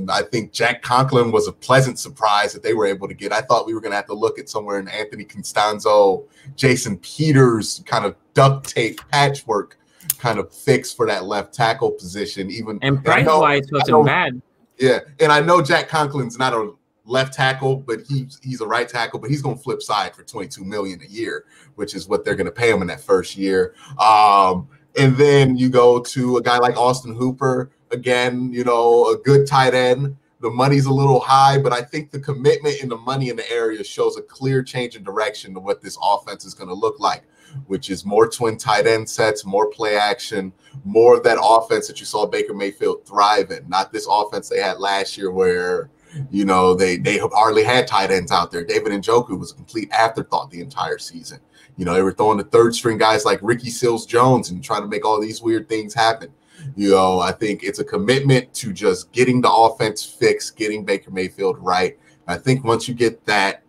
S4: I think Jack Conklin was a pleasant surprise that they were able to get. I thought we were going to have to look at somewhere in Anthony Costanzo, Jason Peters kind of duct tape patchwork kind of fix for that left tackle position. And
S1: price-wise wasn't bad.
S4: Yeah, and I know Jack Conklin's not a left tackle, but he's a right tackle, but he's going to flip side for $22 million a year, which is what they're going to pay him in that first year. And then you go to a guy like Austin Hooper, again, a good tight end. The money's a little high, but I think the commitment and the money in the area shows a clear change in direction to what this offense is going to look like, which is more twin tight end sets, more play action, more of that offense that you saw Baker Mayfield thrive in. Not this offense they had last year where, they hardly had tight ends out there. David Njoku was a complete afterthought the entire season. They were throwing the third string guys like Ricky Seals-Jones and trying to make all these weird things happen. I think it's a commitment to just getting the offense fixed, getting Baker Mayfield right. I think once you get that,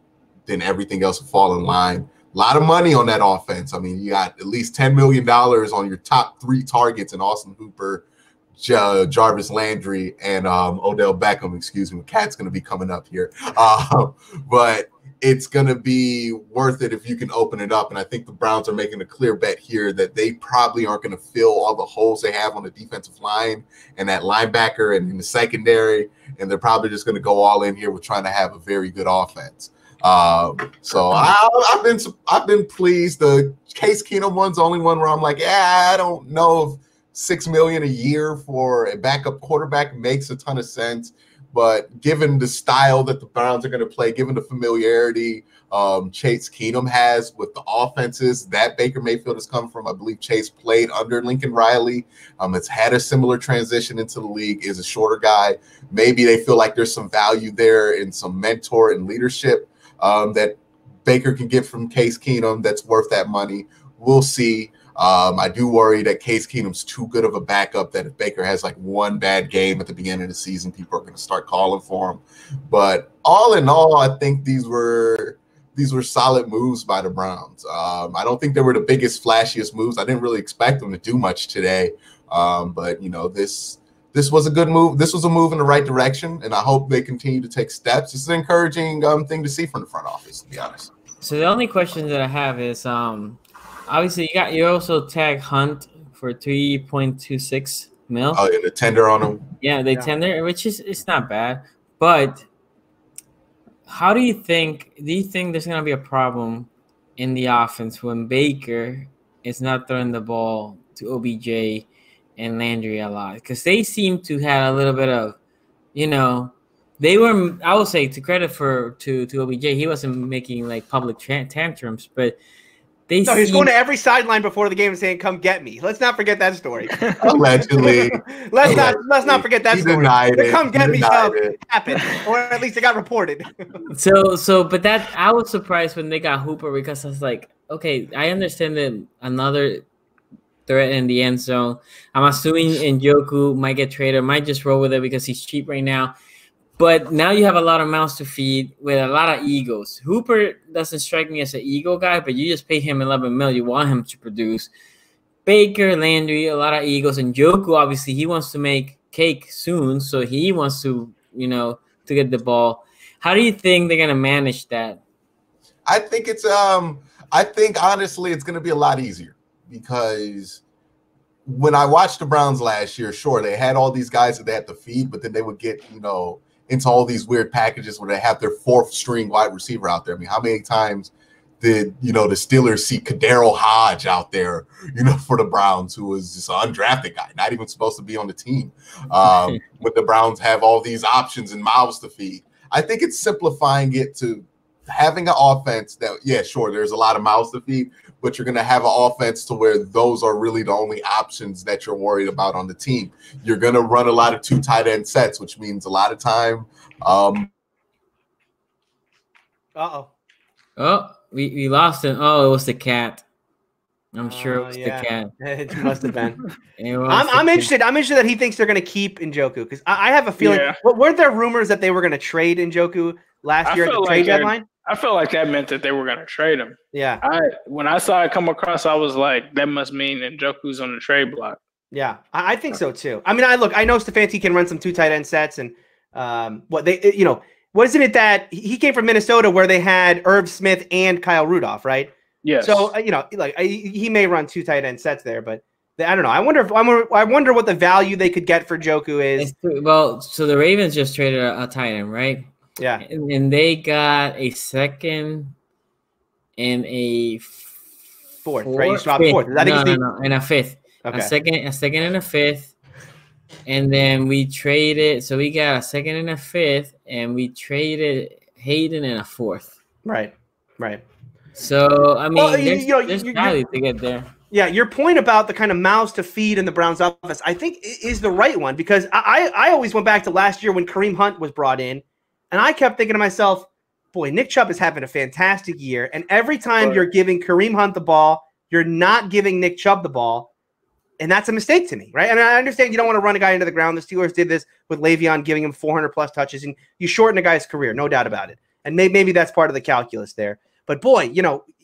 S4: then everything else will fall in line. A lot of money on that offense. I mean, you got at least $10 million on your top 3 targets in Austin Hooper, Jarvis Landry, and Odell Beckham. Excuse me, Cat's going to be coming up here. But it's going to be worth it if you can open it up. And I think the Browns are making a clear bet here that they probably aren't going to fill all the holes they have on the defensive line and that linebacker and in the secondary. And they're probably just going to go all in here with trying to have a very good offense. So I've been pleased. The Case Keenum one's the only one where I'm like, I don't know if $6 million a year for a backup quarterback makes a ton of sense. But given the style that the Browns are going to play, given the familiarity Chase Keenum has with the offenses that Baker Mayfield has come from, I believe Chase played under Lincoln Riley. It's had a similar transition into the league, is a shorter guy. Maybe they feel like there's some value there in some mentor and leadership that Baker can get from Case Keenum that's worth that money. We'll see. I do worry that Case Keenum's too good of a backup that if Baker has like one bad game at the beginning of the season, people are going to start calling for him. But all in all, I think these were these were solid moves by the Browns. I don't think they were the biggest, flashiest moves. I didn't really expect them to do much today. But this was a good move. This was a move in the right direction, and I hope they continue to take steps. It's an encouraging thing to see from the front office, to be honest.
S1: So the only question that I have is, obviously you also tag Hunt for 3.26 mil.
S4: Oh, and the tender on him.
S1: Yeah, they tender, which is it's not bad. But how do you think? Do you think there's gonna be a problem in the offense when Baker is not throwing the ball to OBJ and Landry a lot? Because they seem to have a little bit of, they were. I would say to credit to OBJ, he wasn't making like public tantrums, but
S3: he's going to every sideline before the game and saying, "Come get me." Let's not forget that story.
S4: Allegedly.
S3: let's not forget that story. The "come get me" stuff happened, or at least it got reported.
S1: But that I was surprised when they got Hooper, because I was like, okay, I understand that another threat in the end zone. I'm assuming Njoku might get traded, might just roll with it because he's cheap right now. But now you have a lot of mouths to feed with a lot of egos. Hooper doesn't strike me as an ego guy, but you just pay him $11 million. You want him to produce. Baker, Landry, a lot of egos. And Njoku, obviously, he wants to make cake soon, so he wants to, to get the ball. How do you think they're gonna manage that?
S4: I think honestly it's gonna be a lot easier, because when I watched the Browns last year, sure, they had all these guys that they had to feed, but then they would get, into all these weird packages where they have their fourth string wide receiver out there. I mean, how many times did, the Steelers see Kadero Hodge out there, for the Browns, who was just an undrafted guy, not even supposed to be on the team. When the Browns have all these options and mouths to feed. I think it's simplifying it to having an offense that, yeah, sure, there's a lot of mouths to feed, but you're going to have an offense to where those are really the only options that you're worried about on the team. You're going to run a lot of 2 tight end sets, which means a lot of time.
S1: Oh, we lost him. Oh, it was the cat. I'm sure it was the cat.
S3: It must have been. I'm interested. I'm interested that he thinks they're going to keep Njoku, because I have a feeling. Yeah. Weren't there rumors that they were going to trade Njoku last year at the trade deadline?
S2: I felt like that meant that they were going to trade him.
S3: Yeah.
S2: When I saw it come across, I was like, that must mean Njoku's on the trade block.
S3: Yeah, I think so too. I mean, I know Stefanski can run some 2 tight end sets, and wasn't it that he came from Minnesota where they had Irv Smith and Kyle Rudolph, right?
S2: Yes.
S3: So he may run 2 tight end sets there, but I don't know. I wonder what the value they could get for Njoku is.
S1: Well, so the Ravens just traded a tight end, right?
S3: Yeah,
S1: and they got a second and a
S3: fourth, right? You swapped fourth.
S1: No, and a fifth. Okay. A second and a fifth, and then we traded. So we got a second and a fifth, and we traded Hayden and a fourth.
S3: Right.
S1: So I mean, there's value to get there.
S3: Yeah, your point about the kind of mouths to feed in the Browns office, I think, is the right one, because I always went back to last year when Kareem Hunt was brought in. And I kept thinking to myself, boy, Nick Chubb is having a fantastic year. And every time you're giving Kareem Hunt the ball, you're not giving Nick Chubb the ball. And that's a mistake to me, right? And I understand you don't want to run a guy into the ground. The Steelers did this with Le'Veon, giving him 400-plus touches. And you shorten a guy's career, no doubt about it. And maybe that's part of the calculus there. But, boy,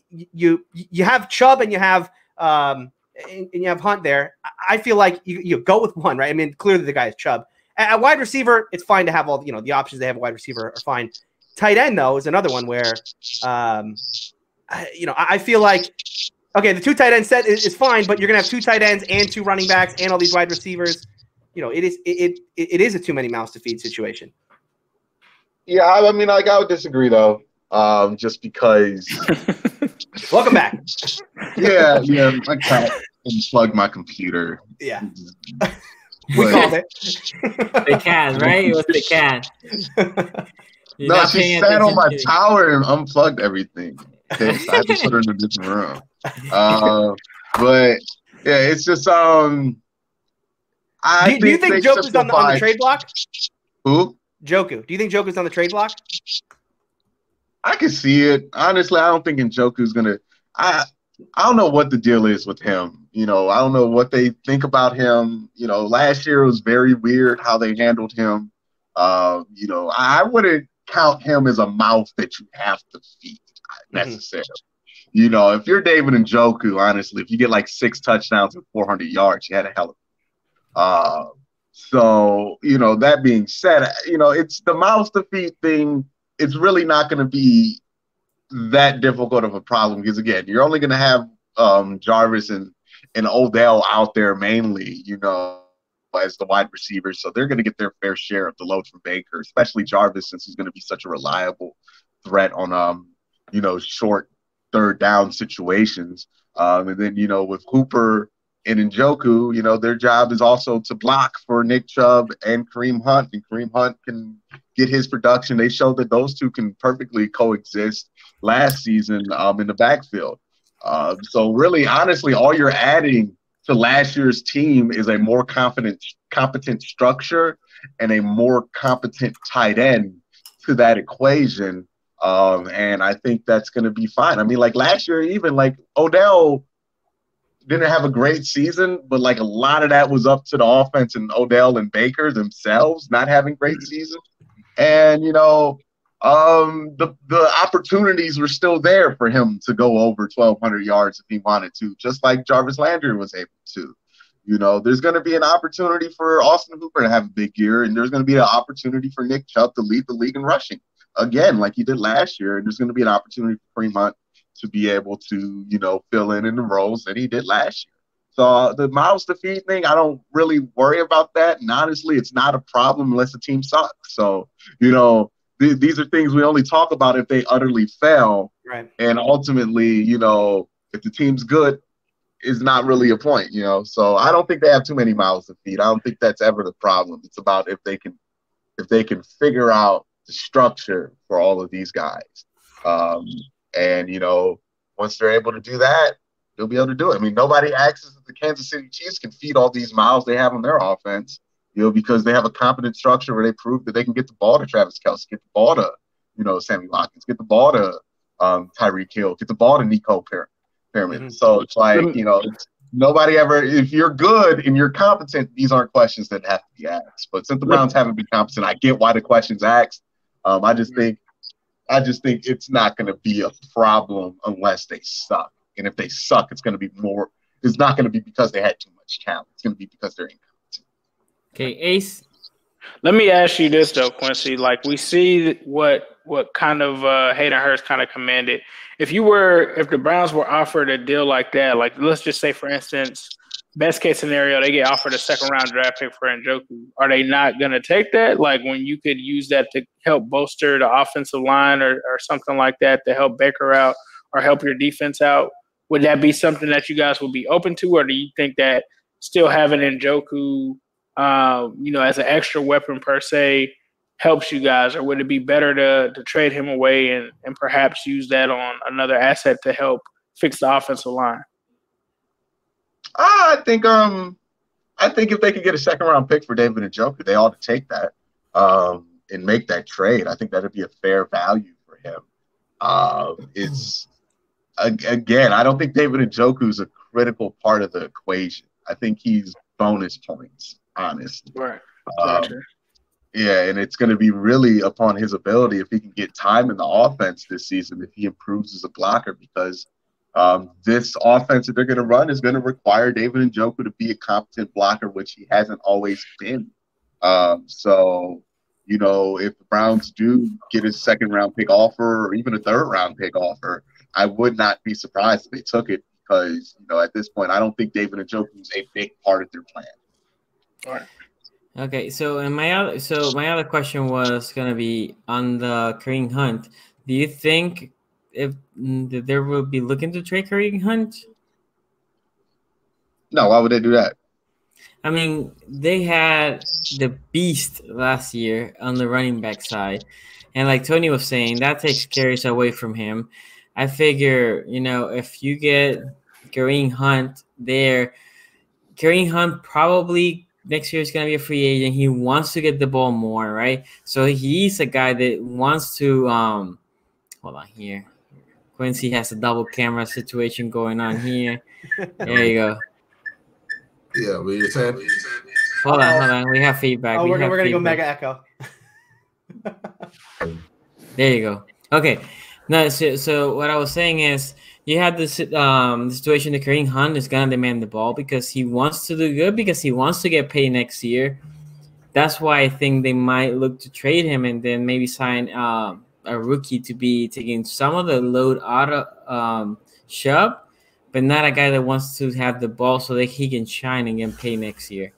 S3: you have Chubb and you have Hunt there. I feel like you go with one, right? I mean, clearly the guy is Chubb. At wide receiver, it's fine to have all the options they have at wide receiver are fine. Tight end, though, is another one where, I feel like, okay, the 2 tight end set is fine, but you're gonna have 2 tight ends and 2 running backs and all these wide receivers. It is a too many mouths to feed situation.
S4: Yeah, I mean, I would disagree though, just because.
S3: Welcome back.
S4: Yeah, I can't unplug my computer.
S3: Yeah. We called it.
S1: The cat, right? It was the cat.
S4: No, she sat on my tower and unplugged everything. Okay, so I had to put her in a different room. But yeah, it's just
S3: do you think Njoku's on the trade block?
S4: Who?
S3: Njoku. Do you think Njoku's on the trade block?
S4: I can see it. Honestly, I don't think Njoku's gonna. I don't know what the deal is with him. I don't know what they think about him. Last year was very weird how they handled him. I wouldn't count him as a mouth that you have to feed. necessarily. You know, if you're David Njoku, honestly, if you get like 6 touchdowns and 400 yards, you had a hell of so, you know, that being said, you know, it's the mouse to feed thing. It's really not going to be that difficult of a problem because, again, you're only going to have Jarvis and Odell out there mainly, you know, as the wide receivers. So they're going to get their fair share of the load from Baker, especially Jarvis, since he's going to be such a reliable threat on, you know, short third down situations. And then, you know, with Hooper and Njoku, you know, their job is also to block for Nick Chubb and Kareem Hunt. And Kareem Hunt can get his production. They showed that those two can perfectly coexist last season in the backfield. So really, honestly, all you're adding to last year's team is a more competent structure and a more competent tight end to that equation. And I think that's going to be fine. I mean, like last year, even like Odell didn't have a great season, but like a lot of that was up to the offense and Odell and Baker themselves not having great seasons. And, you know, the opportunities were still there for him to go over 1,200 yards if he wanted to, just like Jarvis Landry was able to. You know, there's going to be an opportunity for Austin Hooper to have a big year, and there's going to be an opportunity for Nick Chubb to lead the league in rushing again, like he did last year. And there's going to be an opportunity for Kareem Hunt to be able to, you know, fill in the roles that he did last year. So the miles to feed thing, I don't really worry about that. And honestly, it's not a problem unless the team sucks. So, you know, these are things we only talk about if they utterly fail.
S3: Right.
S4: And ultimately, you know, if the team's good, is not really a point, you know. So I don't think they have too many mouths to feed. I don't think that's ever the problem. It's about if they can figure out the structure for all of these guys. And, you know, once they're able to do that, they'll be able to do it. I mean, nobody asks if the Kansas City Chiefs can feed all these miles they have on their offense, you know, because they have a competent structure where they prove that they can get the ball to Travis Kelce, get the ball to, you know, Sammy Watkins, get the ball to Tyreek Hill, get the ball to Nico Perriman.
S3: Mm-hmm.
S4: So it's like, you know, nobody ever, if you're good and you're competent, these aren't questions that have to be asked. But since the Browns haven't been competent, I get why the question's asked. I just think it's not going to be a problem unless they suck. And if they suck, it's going to be more. It's not going to be because they had too much talent. It's going to be because they're incompetent.
S1: Okay, Ace.
S2: Let me ask you this though, Quincy. Like we see what kind of Hayden Hurst kind of commanded. If the Browns were offered a deal like that, like let's just say for instance, best case scenario, they get offered a 2nd-round draft pick for Njoku. Are they not going to take that? Like when you could use that to help bolster the offensive line or something like that to help Baker out or help your defense out? Would that be something that you guys would be open to, or do you think that still having Njoku, you know, as an extra weapon per se, helps you guys, or would it be better to trade him away and perhaps use that on another asset to help fix the offensive line?
S4: I think if they could get a 2nd-round pick for David Njoku, they ought to take that and make that trade. I think that would be a fair value for him. It's again, I don't think David Njoku is a critical part of the equation. I think he's bonus points, honestly.
S2: Right.
S4: Yeah, and it's going to be really upon his ability if he can get time in the offense this season, if he improves as a blocker, because this offense that they're going to run is going to require David Njoku to be a competent blocker, which he hasn't always been. So, you know, if the Browns do get a 2nd-round pick offer or even a 3rd-round pick offer, I would not be surprised if they took it because, you know, at this point, I don't think David Njoku is a big part of their plan.
S2: All right.
S1: Okay, so my other question was going to be on the Kareem Hunt. Do you think if there will be looking to trade Kareem Hunt?
S4: No, why would they do that?
S1: I mean, they had the beast last year on the running back side. And like Tony was saying, that takes carries away from him. I figure, you know, if you get Kareem Hunt there, Kareem Hunt probably next year is going to be a free agent. He wants to get the ball more, right? So he's a guy that wants to hold on here. Quincy has a double camera situation going on here. There you go.
S4: Yeah, what you're saying?
S1: Hold on. We have feedback.
S3: Oh, we're going to go mega echo.
S1: There you go. Okay. No, so what I was saying is you have this the situation that Kareem Hunt is gonna demand the ball because he wants to do good, because he wants to get paid next year. That's why I think they might look to trade him and then maybe sign a rookie to be taking some of the load out of Chubb, but not a guy that wants to have the ball so that he can shine and get paid next year.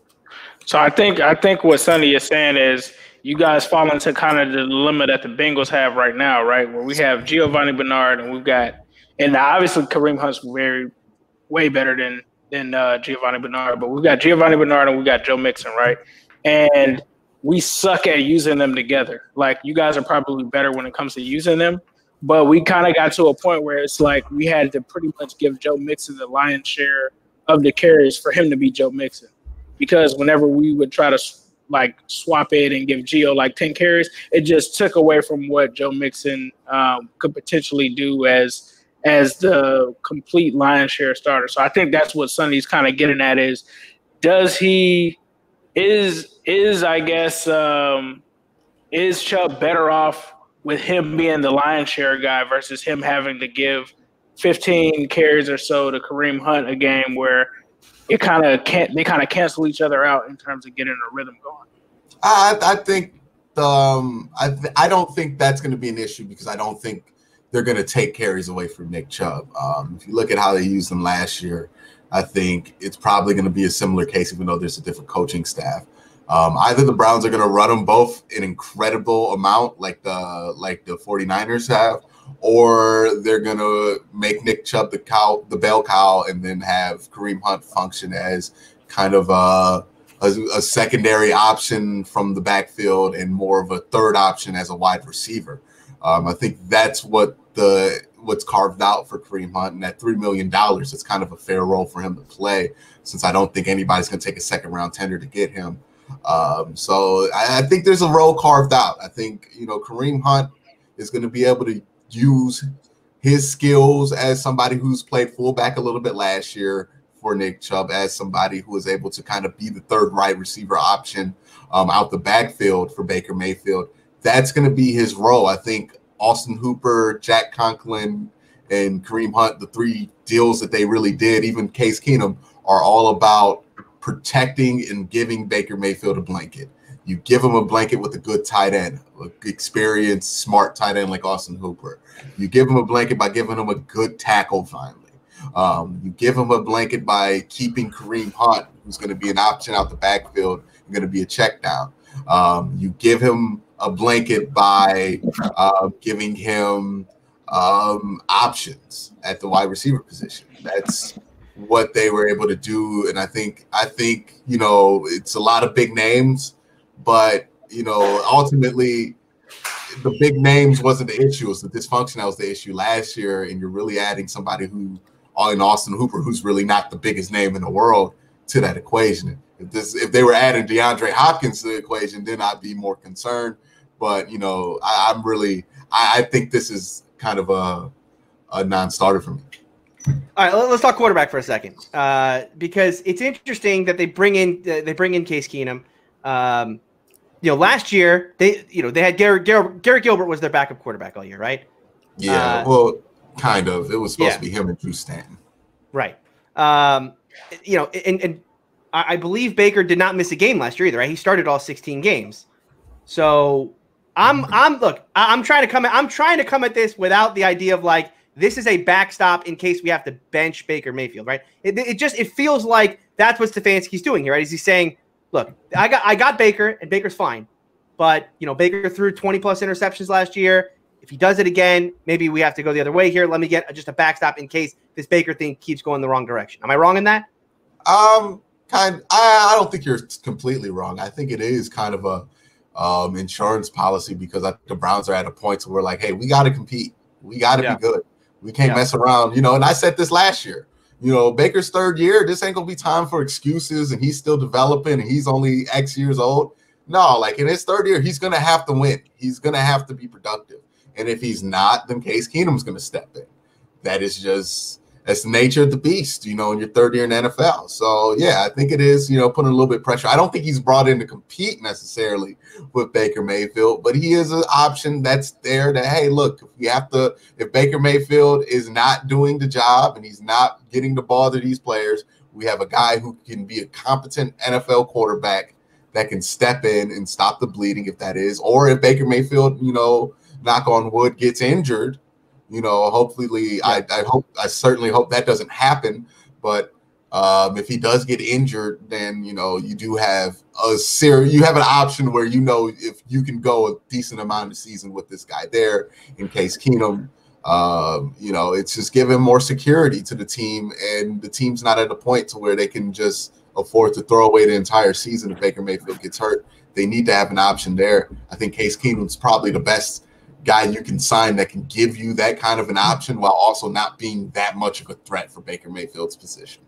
S2: So I think what Sonny is saying is you guys fall into kind of the dilemma that the Bengals have right now, right? Where we have Giovanni Bernard and we've got, and obviously Kareem Hunt's way better than Giovanni Bernard, but we've got Giovanni Bernard and we've got Joe Mixon, right? And we suck at using them together. Like, you guys are probably better when it comes to using them, but we kind of got to a point where it's like we had to pretty much give Joe Mixon the lion's share of the carries for him to be Joe Mixon. Because whenever we would try to like swap it and give Gio like 10 carries, it just took away from what Joe Mixon could potentially do as the complete lion's share starter. So I think that's what Sonny's kind of getting at is, does he is Chubb better off with him being the lion's share guy versus him having to give 15 carries or so to Kareem Hunt a game where they kind of cancel each other out in terms of getting a rhythm going?
S4: I think I don't think that's going to be an issue because I don't think they're going to take carries away from Nick Chubb. If you look at how they used him last year, I think it's probably going to be a similar case, even though there's a different coaching staff. Either the Browns are going to run them both an incredible amount like the 49ers have, or they're going to make Nick Chubb the bell cow, and then have Kareem Hunt function as kind of a secondary option from the backfield and more of a third option as a wide receiver. I think that's what's carved out for Kareem Hunt, and at $3 million, it's kind of a fair role for him to play, since I don't think anybody's going to take a second-round tender to get him. So I think there's a role carved out. I think, Kareem Hunt is going to be able to use his skills as somebody who's played fullback a little bit last year for Nick Chubb, as somebody who was able to kind of be the third wide receiver option out the backfield for Baker Mayfield. That's going to be his role. I think Austin Hooper, Jack Conklin, and Kareem Hunt, the three deals that they really did, even Case Keenum, are all about protecting and giving Baker Mayfield a blanket. You give him a blanket with a good tight end, experienced, smart tight end like Austin Hooper. You give him a blanket by giving him a good tackle finally. You give him a blanket by keeping Kareem Hunt, who's going to be an option out the backfield, going to be a check down. You give him a blanket by giving him options at the wide receiver position. That's what they were able to do, and I think it's a lot of big names, but ultimately the big names wasn't the issue. It was the dysfunction that was the issue last year, and you're really adding somebody who, in Austin Hooper, who's really not the biggest name in the world, to that equation. If they were adding DeAndre Hopkins to the equation, then I'd be more concerned. But I think this is kind of a non-starter for me.
S3: All right, let's talk quarterback for a second, because it's interesting that they bring in Case Keenum. Last year they had Garrett Gilbert was their backup quarterback all year, right?
S4: Yeah, well, kind of. It was supposed to be him and Drew Stanton,
S3: right? And I believe Baker did not miss a game last year either, right? He started all 16 games. So I'm trying to come at this without the idea of like, this is a backstop in case we have to bench Baker Mayfield, right? It feels like that's what Stefanski's doing here, right? Is he's saying, look, I got Baker, and Baker's fine, but Baker threw 20+ interceptions last year. If he does it again, maybe we have to go the other way here. Let me get just a backstop in case this Baker thing keeps going the wrong direction. Am I wrong in that?
S4: I don't think you're completely wrong. I think it is kind of a insurance policy, because the Browns are at a point where we're like, hey, we got to compete. We got to be good. We can't mess around, and I said this last year. Baker's third year, this ain't going to be time for excuses, and he's still developing, and he's only X years old. No, like in his third year, he's going to have to win. He's going to have to be productive. And if he's not, then Case Keenum's going to step in. That is just that's the nature of the beast, in your third year in the NFL. So, yeah, I think it is, putting a little bit of pressure. I don't think he's brought in to compete necessarily with Baker Mayfield, but he is an option that's there that, hey, look, if Baker Mayfield is not doing the job and he's not getting the ball to these players, we have a guy who can be a competent NFL quarterback that can step in and stop the bleeding if that is. Or if Baker Mayfield, knock on wood, gets injured, hopefully, I certainly hope that doesn't happen. But if he does get injured, then you do have you have an option where if you can go a decent amount of season with this guy there in Case Keenum. It's just giving more security to the team, and the team's not at a point to where they can just afford to throw away the entire season if Baker Mayfield gets hurt. They need to have an option there. I think Case Keenum's probably the best guy you can sign that can give you that kind of an option while also not being that much of a threat for Baker Mayfield's position.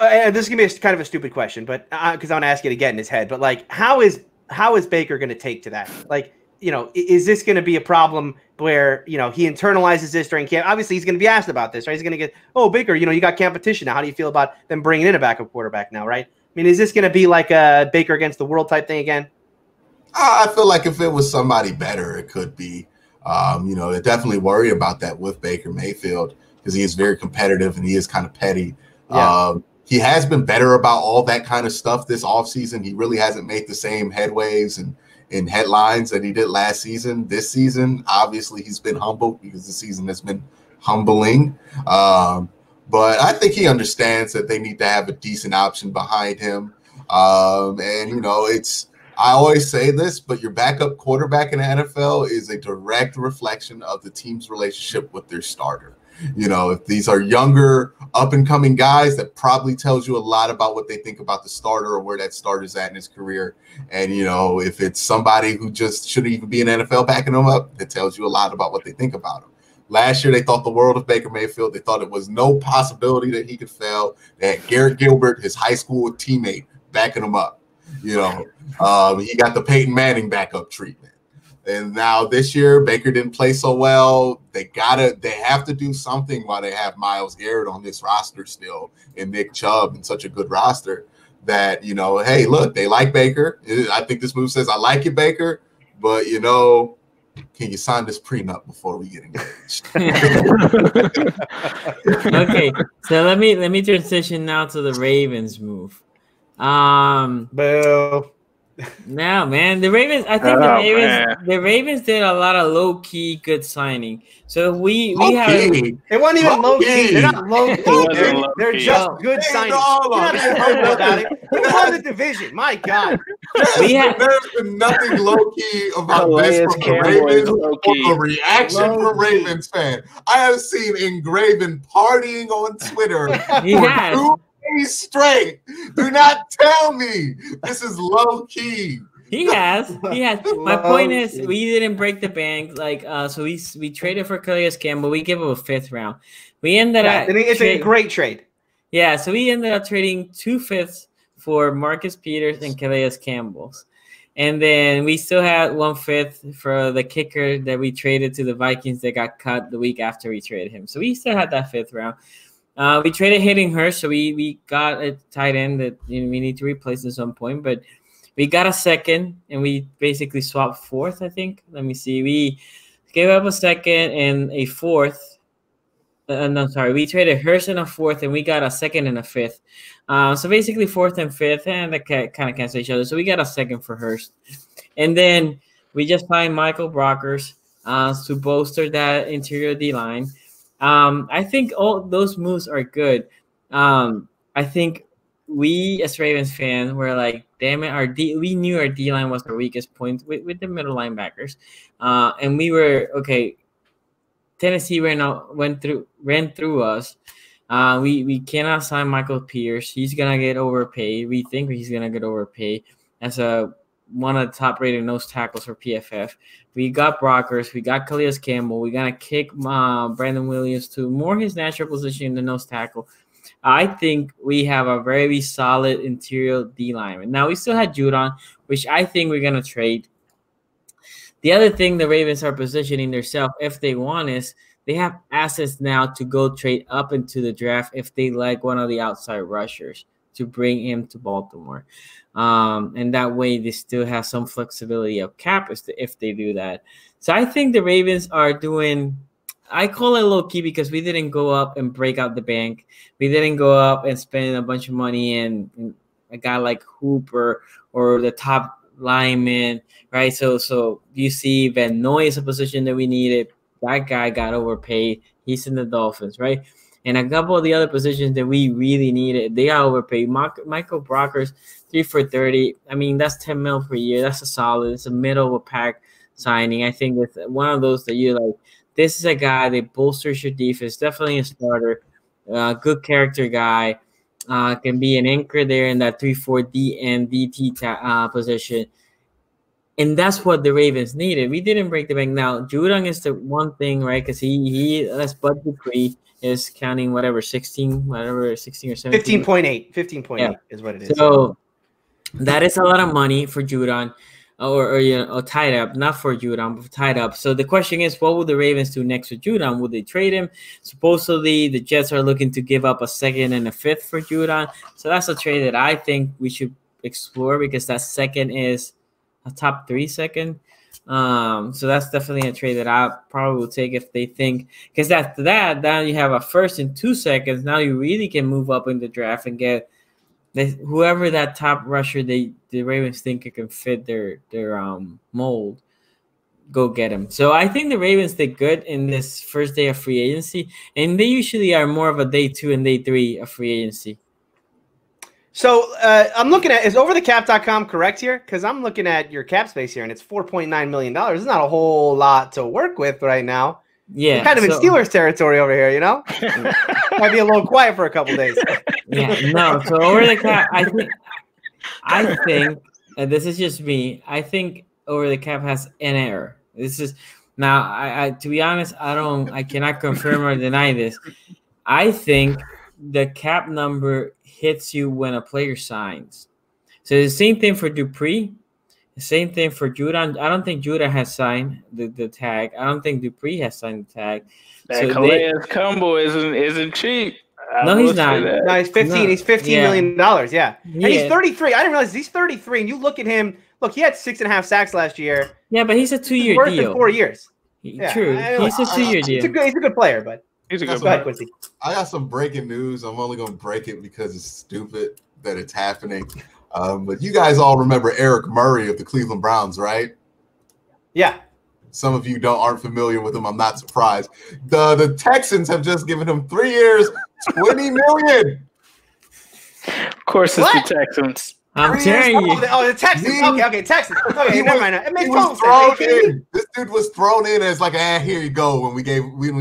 S3: This is gonna be kind of a stupid question, but because I want to ask you to get in his head. But like, how is Baker going to take to that? Like, is this going to be a problem where he internalizes this during camp? Obviously, he's going to be asked about this, right? He's going to get, oh, Baker, you got competition now. How do you feel about them bringing in a backup quarterback now, right? I mean, is this going to be like a Baker against the world type thing again?
S4: I feel like if it was somebody better, it could be. They definitely worry about that with Baker Mayfield because he is very competitive and he is kind of petty. Yeah. He has been better about all that kind of stuff this offseason. He really hasn't made the same headways and in headlines that he did last season. This season, obviously, he's been humbled because the season has been humbling. But I think he understands that they need to have a decent option behind him. I always say this, but your backup quarterback in the NFL is a direct reflection of the team's relationship with their starter. If these are younger, up-and-coming guys, that probably tells you a lot about what they think about the starter or where that starter's at in his career. And, if it's somebody who just shouldn't even be in the NFL backing them up, it tells you a lot about what they think about him. Last year, they thought the world of Baker Mayfield. They thought it was no possibility that he could fail. They had Garrett Gilbert, his high school teammate, backing him up. He got the Peyton Manning backup treatment. And now this year, Baker didn't play so well. They have to do something while they have Myles Garrett on this roster still and Nick Chubb and such a good roster that, hey, look, they like Baker. I think this move says, I like you, Baker, but, can you sign this prenup before we get engaged?
S1: Okay, so let me transition now to the Ravens move.
S3: Boo.
S1: No, man, the Ravens. I think the Ravens did a lot of low key good signing. So we have.
S3: It wasn't even low key. They're not low key. They're just good signings. We won the division. My God.
S4: There's been nothing low key about this from the Ravens or a reaction from Ravens fan. I have seen Engraven partying on Twitter.
S1: He has.
S4: He's straight. Do not tell me this is low key.
S1: He has. My point is, we didn't break the bank. So we traded for Calais Campbell. We gave him a 5th round. We ended up.
S3: It's a great trade.
S1: Yeah. So we ended up trading 2 5ths for Marcus Peters and Calais Campbell's, and then we still had 1 5th for the kicker that we traded to the Vikings that got cut the week after we traded him. So we still had that 5th round. We traded Hayden Hurst, so we got a tight end that we need to replace at some point. But we got a 2nd, and we basically swapped 4th, I think. Let me see. We gave up a 2nd and a 4th. We traded Hurst and a 4th, and we got a 2nd and a 5th. So basically 4th and 5th, and they kind of cancel each other. So we got a 2nd for Hurst. And then we just signed Michael Brockers to bolster that interior D-line. I think all those moves are good. I think we as Ravens fans were like, damn it, we knew our D-line was our weakest point with the middle linebackers. And we were, okay, Tennessee ran through us. We cannot sign Michael Pierce. He's going to get overpaid. We think he's going to get overpaid as one of the top-rated nose tackles for PFF. We got Brockers. We got Calais Campbell. We're going to kick Brandon Williams to more his natural position in the nose tackle. I think we have a very solid interior D-lineman. Now, we still had Judon, which I think we're going to trade. The other thing the Ravens are positioning themselves, if they want, is they have assets now to go trade up into the draft if they like one of the outside rushers to bring him to Baltimore. And that way they still have some flexibility of cap if they do that. So I think the Ravens are doing, I call it low key because we didn't go up and break out the bank. We didn't go up and spend a bunch of money in a guy like Hooper or the top lineman, right? So you see Van Noy is a position that we needed. That guy got overpaid. He's in the Dolphins, right? And a couple of the other positions that we really needed, they got overpaid. Michael Brockers, 3 for $30. I mean, that's $10 million per year. That's a solid. It's a middle of a pack signing. I think it's one of those that you're like, this is a guy that bolsters your defense. Definitely a starter. Good character guy. Can be an anchor there in that 3-4 DT position. And that's what the Ravens needed. We didn't break the bank. Now, Judon is the one thing, right? Because he that's Bud Dupree is counting 16 or 17.
S3: 15.8 is what it is.
S1: So that is a lot of money for Judon, or tied up, not for Judon, but tied up. So the question is, what will the Ravens do next with Judon? Will they trade him? Supposedly, the Jets are looking to give up a 2nd and a 5th for Judon. So that's a trade that I think we should explore because that 2nd is a top 3 second. So that's definitely a trade that I probably will take if they think, because after that, now you have a 1st and 2 seconds. Now you really can move up in the draft and get whoever that top rusher the Ravens think it can fit their mold. Go get him. So I think the Ravens did good in this first day of free agency, and they usually are more of a day 2 and day 3 of free agency.
S3: So I'm looking at, is overthecap.com correct here? Because I'm looking at your cap space here, and it's $4.9 million. It's not a whole lot to work with right now.
S1: Yeah.
S3: We're kind of in Steelers territory over here, you know? Might be a little quiet for a couple days.
S1: Yeah, no. So over the cap, I think, and this is just me, I think over the cap has an error. This is now, I to be honest, I cannot confirm or deny this. I think the cap number hits you when a player signs. So the same thing for Dupree, the same thing for Judon. I don't think Judon has signed the tag. I don't think Dupree has signed the tag.
S2: That Calais Campbell isn't cheap.
S1: No, he's not.
S3: No, he's 15. No. He's $15 million. Yeah. And he's 33. I didn't realize he's 33. And you look at him. Look, he had 6.5 sacks last year.
S1: Yeah, but he's a 2-year
S3: deal.
S1: Worth
S3: in 4 years.
S1: Yeah. True. He's a 2-year deal.
S3: He's a good player, but
S2: he's a good
S3: player.
S2: Quincy.
S4: I got some breaking news. I'm only going to break it because it's stupid that it's happening. But you guys all remember Eric Murray of the Cleveland Browns, right?
S3: Yeah.
S4: Some of you aren't familiar with him. I'm not surprised. The Texans have just given him 3 years, $20 million.
S2: Of course, it's the Texans.
S1: I'm telling you.
S3: Oh, the Texans. Okay, Texans. Okay, never mind. It makes total
S4: sense. This dude was thrown in as like, here you go. When we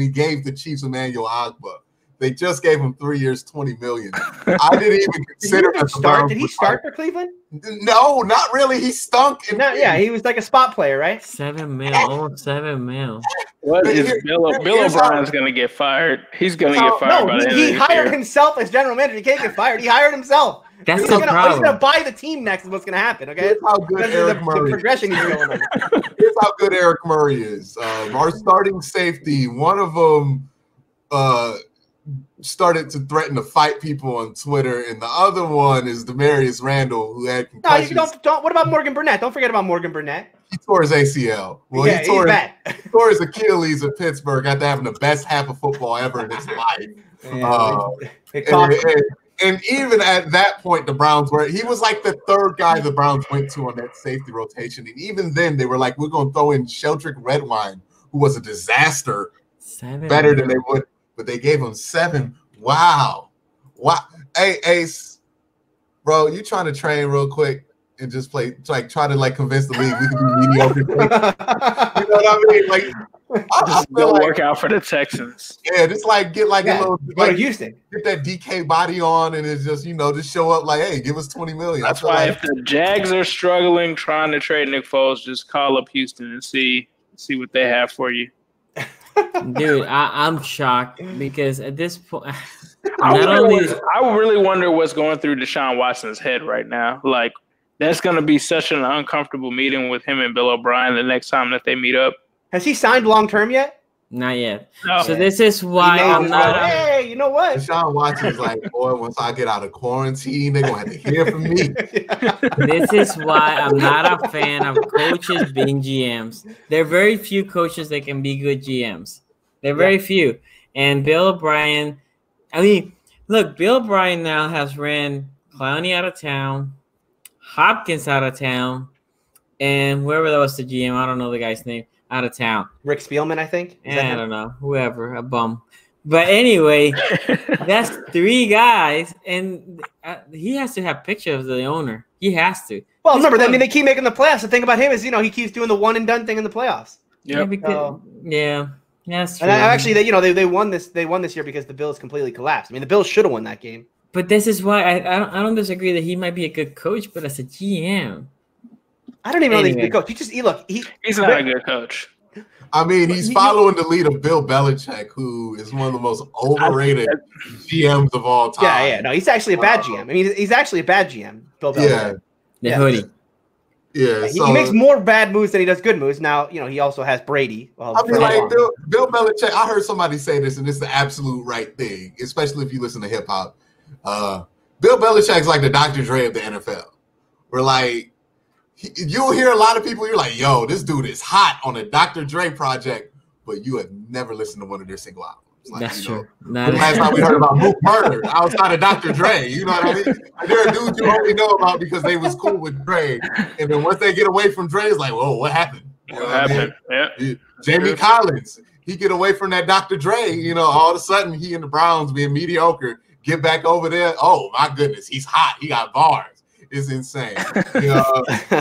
S4: gave the Chiefs Emmanuel Ogbah. They just gave him 3 years, $20 million. I didn't even consider that.
S3: Did he start for Cleveland?
S4: No, not really. He stunk.
S3: Yeah, he was like a spot player, right?
S1: $7 million, almost $7 million.
S2: What is Bill O'Brien's going to get fired? He's going to get fired by the end of
S3: he hired himself as general manager. He can't get fired. He hired himself.
S1: That's the problem.
S3: He's going to buy the team next is what's going to happen, okay?
S4: Here's how good Eric Murray is.
S3: The progression he's going on.
S4: Here's how good Eric Murray is. Our starting safety, one of them started to threaten to fight people on Twitter, and the other one is Demarius Randall, who had concussions.
S3: No, don't. What about Morgan Burnett? Don't forget about Morgan Burnett.
S4: He tore his ACL. Well,
S3: yeah,
S4: he tore his Achilles at Pittsburgh after having the best half of football ever in his life. And even at that point, the Browns he was like the 3rd guy the Browns went to on that safety rotation. And even then, they were like, we're going to throw in Sheldrick Redwine, who was a disaster, better than they would. But they gave him 7. Wow. Hey, Ace, bro, you trying to train real quick and just play, try to convince the league we can be mediocre. You know what I mean? Like,
S2: I feel work out for the Texans.
S4: Yeah, just get a little
S3: Houston.
S4: Get that DK body on, and it's just just show up like, hey, give us $20 million.
S2: That's why if the Jags are struggling trying to trade Nick Foles, just call up Houston and see what they have for you.
S1: Dude, I'm shocked because at this point,
S2: I really wonder what's going through Deshaun Watson's head right now. Like, that's going to be such an uncomfortable meeting with him and Bill O'Brien the next time that they meet up.
S3: Has he signed long term yet?
S1: Not yet.
S2: No.
S1: So this is why I'm not.
S3: Hey, you know what?
S4: Deshaun Watson's like, boy, once I get out of quarantine, they're gonna have to hear from me.
S1: This is why I'm not a fan of coaches being GMs. There are very few coaches that can be good GMs. There are very few. And Bill O'Brien, I mean, look, Bill O'Brien now has ran Clowney out of town, Hopkins out of town, and whoever that was the GM, I don't know the guy's name, out of town.
S3: Rick Spielman, I think.
S1: I don't know, whoever, a bum. But anyway, that's 3 guys, and he has to have pictures of the owner. He has to.
S3: Well, remember, I mean, they keep making the playoffs. The thing about him is, he keeps doing the one and done thing in the playoffs.
S2: Yep.
S1: Yeah, that's true.
S3: And actually, they won this. They won this year because the Bills completely collapsed. I mean, the Bills should have won that game.
S1: But this is why I don't disagree that he might be a good coach, but as a GM,
S3: I don't even know that he's a good coach.
S2: He's not a good coach.
S4: I mean, he's following the lead of Bill Belichick, who is one of the most overrated GMs of all time.
S3: Yeah. No, he's actually a bad GM. I mean, he's actually a bad GM. Bill Belichick.
S1: The hoodie.
S4: Yeah,
S3: he makes more bad moves than he does good moves. Now, he also has Brady.
S4: I mean, like Bill Belichick. I heard somebody say this, and it's the absolute right thing, especially if you listen to hip hop. Bill Belichick's like the Dr. Dre of the NFL. We're like, you'll hear a lot of people. You're like, yo, this dude is hot on a Dr. Dre project, but you have never listened to one of their single albums. Like,
S1: that's true.
S4: The last time we heard about Mook Murder outside of Dr. Dre, you know what I mean? There are dudes you only know about because they was cool with Dre, and then once they get away from Dre, it's like, whoa, what happened?
S2: What happened? Yeah.
S4: Jamie Collins, he get away from that Dr. Dre, all of a sudden he and the Browns being mediocre, get back over there. Oh my goodness, he's hot. He got bars. It's insane.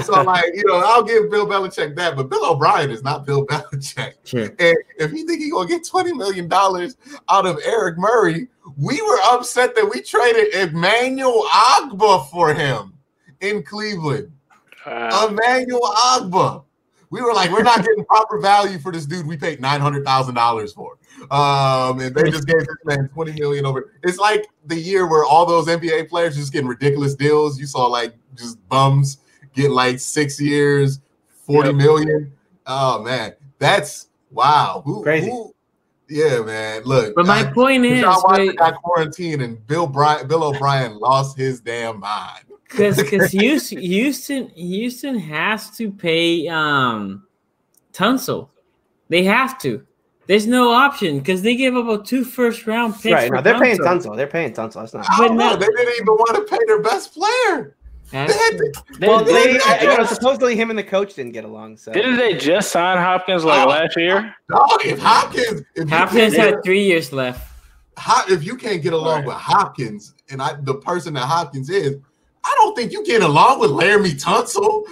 S4: So like, I'll give Bill Belichick that, but Bill O'Brien is not Bill Belichick.
S1: Sure.
S4: And if you think he's gonna get $20 million out of Eric Murray, we were upset that we traded Emmanuel Ogbah for him in Cleveland. Emmanuel Ogbah. We were like, we're not getting proper value for this dude we paid $900,000 for. And they just gave this man $20 million over. It's like the year where all those NBA players just getting ridiculous deals. You saw like just bums get like 6 years, $40 million. Oh man, that's wow.
S3: Crazy.
S4: Yeah, man. Look,
S1: but my point is,
S4: got quarantined and Bill O'Brien lost his damn mind.
S1: Because Houston has to pay Tunsil. They have to. There's no option because they gave up 2 first-round picks.
S3: Right, no, they're paying Tunsil. They're paying Tunsil. That's not.
S4: I don't know. They didn't even want to pay their best player.
S3: Supposedly him and the coach didn't get along. So
S2: didn't they just sign Hopkins last year?
S4: No, if Hopkins
S1: had 3 years left.
S4: If you can't get along with Hopkins and the person that Hopkins is, I don't think you get along with Laramie Tunsil.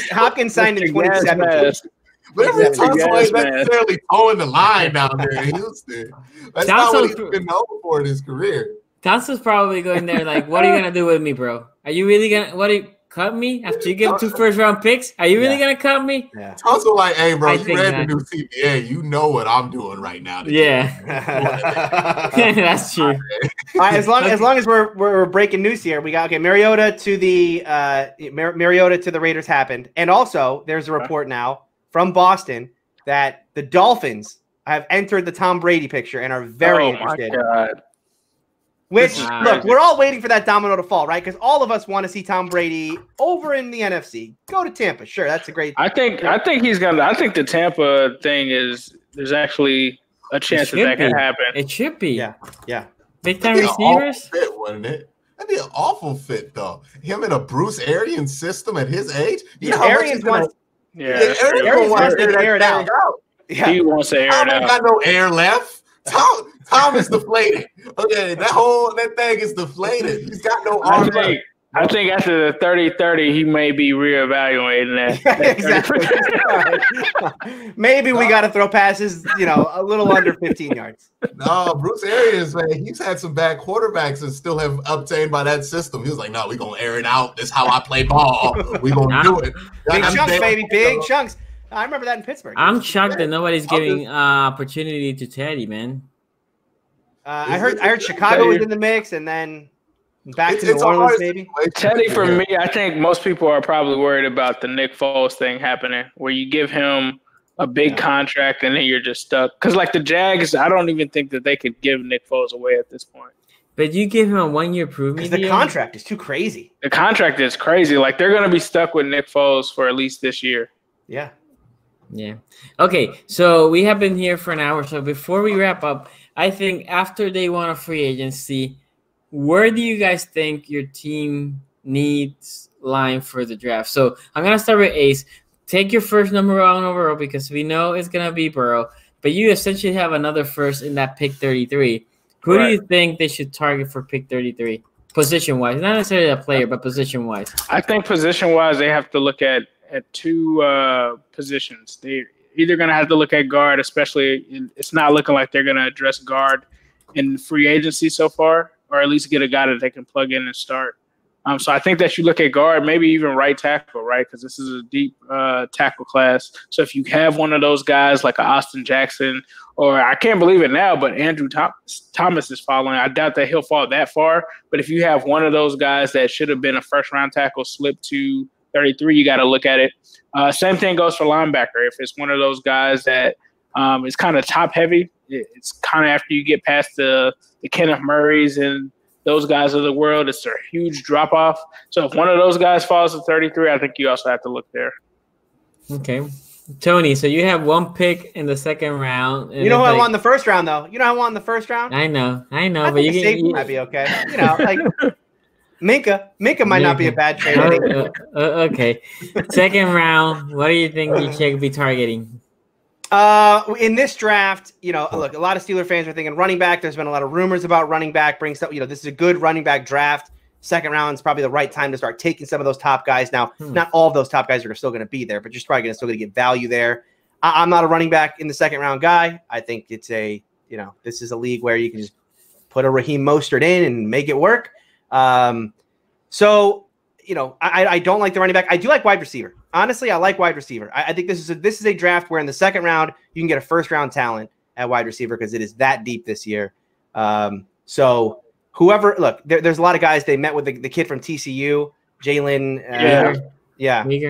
S3: Hopkins signed in 2017.
S4: Laramie Tunsil ain't necessarily towing the line down there in Houston. That's not what he's been known for in his career.
S1: Tunsil's probably going there like, what are you gonna do with me, bro? Are you really gonna cut me after you give 2 first-round picks? Are you really gonna cut me?
S4: Yeah. Tunsil like, hey, bro, you read the new CBA. You know what I'm doing right now.
S1: That's true.
S3: All right, as long as we're breaking news here, we got Mariota to the Raiders happened, and also there's a report now from Boston that the Dolphins have entered the Tom Brady picture and are very interested.
S2: My God.
S3: Which, look, we're all waiting for that domino to fall, right? Because all of us want to see Tom Brady over in the NFC. Go to Tampa. Sure, that's a great.
S2: I think he's gonna. I think the Tampa thing there's actually a chance that can happen.
S1: It should be.
S3: Yeah.
S1: Big time receivers.
S4: Fit, wouldn't it? That'd be an awful fit, though. Him in a Bruce Arians system at his age.
S3: Arians wants.
S2: Arians
S3: wants to air it out.
S2: Yeah. He wants to air it out.
S4: Ain't got no air left. Tom is deflated. Okay, that thing is deflated. He's got no arm left.
S2: I think after the 30-30, he may be reevaluating that.
S3: Exactly. Maybe we got to throw passes, a little under 15 yards.
S4: No, Bruce Arians, man, he's had some bad quarterbacks and still have obtained by that system. He was like, no, we're going to air it out. This is how I play ball. We're going to do it.
S3: Big chunks, baby. Big chunks. I remember that in Pittsburgh.
S1: I'm shocked that nobody's giving opportunity to Teddy, man.
S3: I heard Chicago was in the mix, and then back to New Orleans, maybe.
S2: Teddy, for me, I think most people are probably worried about the Nick Foles thing happening, where you give him a big contract, and then you're just stuck. Because like the Jags, I don't even think that they could give Nick Foles away at this point.
S1: But you give him a 1-year prove me
S3: deal?
S1: The
S3: contract is too crazy.
S2: The contract is crazy. Like they're going to be stuck with Nick Foles for at least this year.
S3: Yeah.
S1: Yeah. Okay, so we have been here for an hour. So before we wrap up, I think after day one of free agency, where do you guys think your team needs line for the draft? So I'm going to start with Ace. Take your first number one overall because we know it's going to be Burrow, but you essentially have another first in that pick 33. Who do you think they should target for pick 33? Position-wise, not necessarily a player, but position-wise.
S2: I think position-wise, they have to look at two positions. They're either going to have to look at guard, especially it's not looking like they're going to address guard in free agency so far, or at least get a guy that they can plug in and start. So I think that you look at guard, maybe even right tackle, right? Because this is a deep tackle class. So if you have one of those guys like a Austin Jackson, or I can't believe it now, but Andrew Thomas is following. I doubt that he'll fall that far. But if you have one of those guys that should have been a first-round tackle slip to 33, you got to look at it. Same thing goes for linebacker. If it's one of those guys that is kind of top-heavy, it's kind of after you get past the Kenneth Murrays and those guys of the world, it's a huge drop-off. So if one of those guys falls to 33, I think you also have to look there.
S1: Okay. Tony, so you have one pick in the second round.
S3: You know who I want in the first round, though? You know who I want in the first round?
S1: I know.
S3: I
S1: but
S3: think safety might be okay. You know, like Minka might not be a bad trade.
S1: Okay. Second round, what do you think you should be targeting?
S3: In this draft, you know, look, a lot of Steeler fans are thinking running back. There's been a lot of rumors about running back. Bring stuff. You know, this is a good running back draft. Second round is probably the right time to start taking some of those top guys. Now, not all of those top guys are still going to be there, but you're probably still going to get value there. I'm not a running back in the second round guy. I think it's this is a league where you can just put a Raheem Mostert in and make it work. So, you know, I don't like the running back. I do like wide receiver. Honestly, I like wide receiver. I think this is a draft where in the second round you can get a first round talent at wide receiver because it is that deep this year. So whoever, look, there's a lot of guys. They met with the kid from TCU, Jalen. Reagor.
S2: Yeah, he's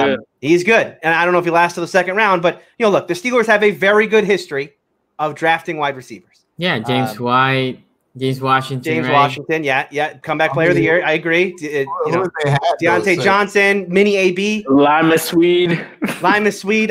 S2: good.
S3: He's good, and I don't know if he lasts to the second round, but you know, look, the Steelers have a very good history of drafting wide receivers.
S1: Yeah, James White. James Washington.
S3: Washington, yeah. Comeback player of the year. I agree. Deontay Johnson, Mini AB.
S2: Lima Swede.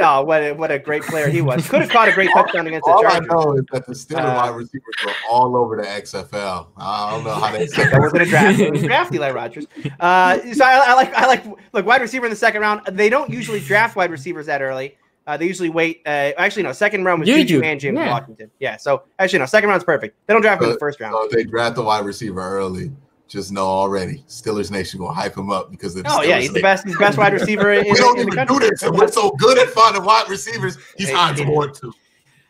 S3: Oh, what a great player he was. Could have caught a great touchdown against the Chargers.
S4: All I know is that the Steelers wide receivers were all over the XFL. I don't know how they said
S3: that wasn't a draft. It was a draft, Eli Rogers. So I like look, wide receiver in the second round. They don't usually draft wide receivers that early. They usually wait. Actually, no. Second round was Juju and James Washington. Yeah. So actually, no. Second round's perfect. They don't draft him in the first round.
S4: So if they draft a wide receiver early, just know already, Steelers Nation gonna hype him up because
S3: he's the best. He's the best wide receiver in the country.
S4: Do this. And we're so good at finding wide receivers. He's on board too.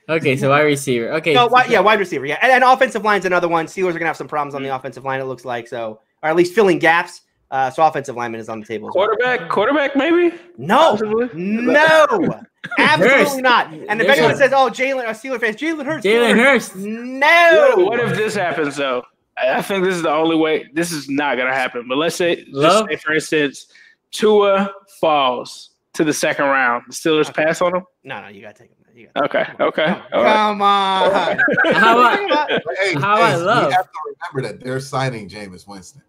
S1: Okay, so wide receiver. Okay.
S3: No, wide receiver. Yeah, and offensive line's another one. Steelers are gonna have some problems on the offensive line. It looks like so, or at least filling gaps. So offensive lineman is on the table.
S2: Quarterback, maybe?
S3: No, absolutely not. And if anyone says, "Oh, Steeler fans, Jalen Hurts," no.
S2: What if this happens though? I think this is the only way. This is not gonna happen. But let's say, for instance, Tua falls to the second round. The Steelers pass on him.
S3: No, you gotta take him.
S2: Okay.
S3: Come on.
S1: How about Love?
S4: We have to remember that they're signing Jameis Winston.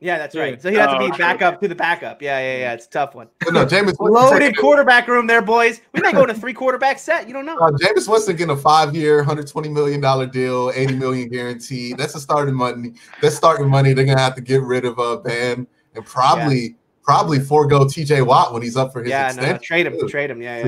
S3: Yeah, that's right. So he'd have to be backup to the backup. Yeah. It's a tough one.
S4: No, Jameis
S3: loaded quarterback room there, boys. We might go to 3 quarterback set. You don't know.
S4: Jameis Winston getting a 5-year, $120 million deal, $80 million guaranteed. That's the starting money. They're gonna have to get rid of Ben and probably forego TJ Watt when he's up for his extension.
S3: No, trade him. Trade him.
S2: Yeah,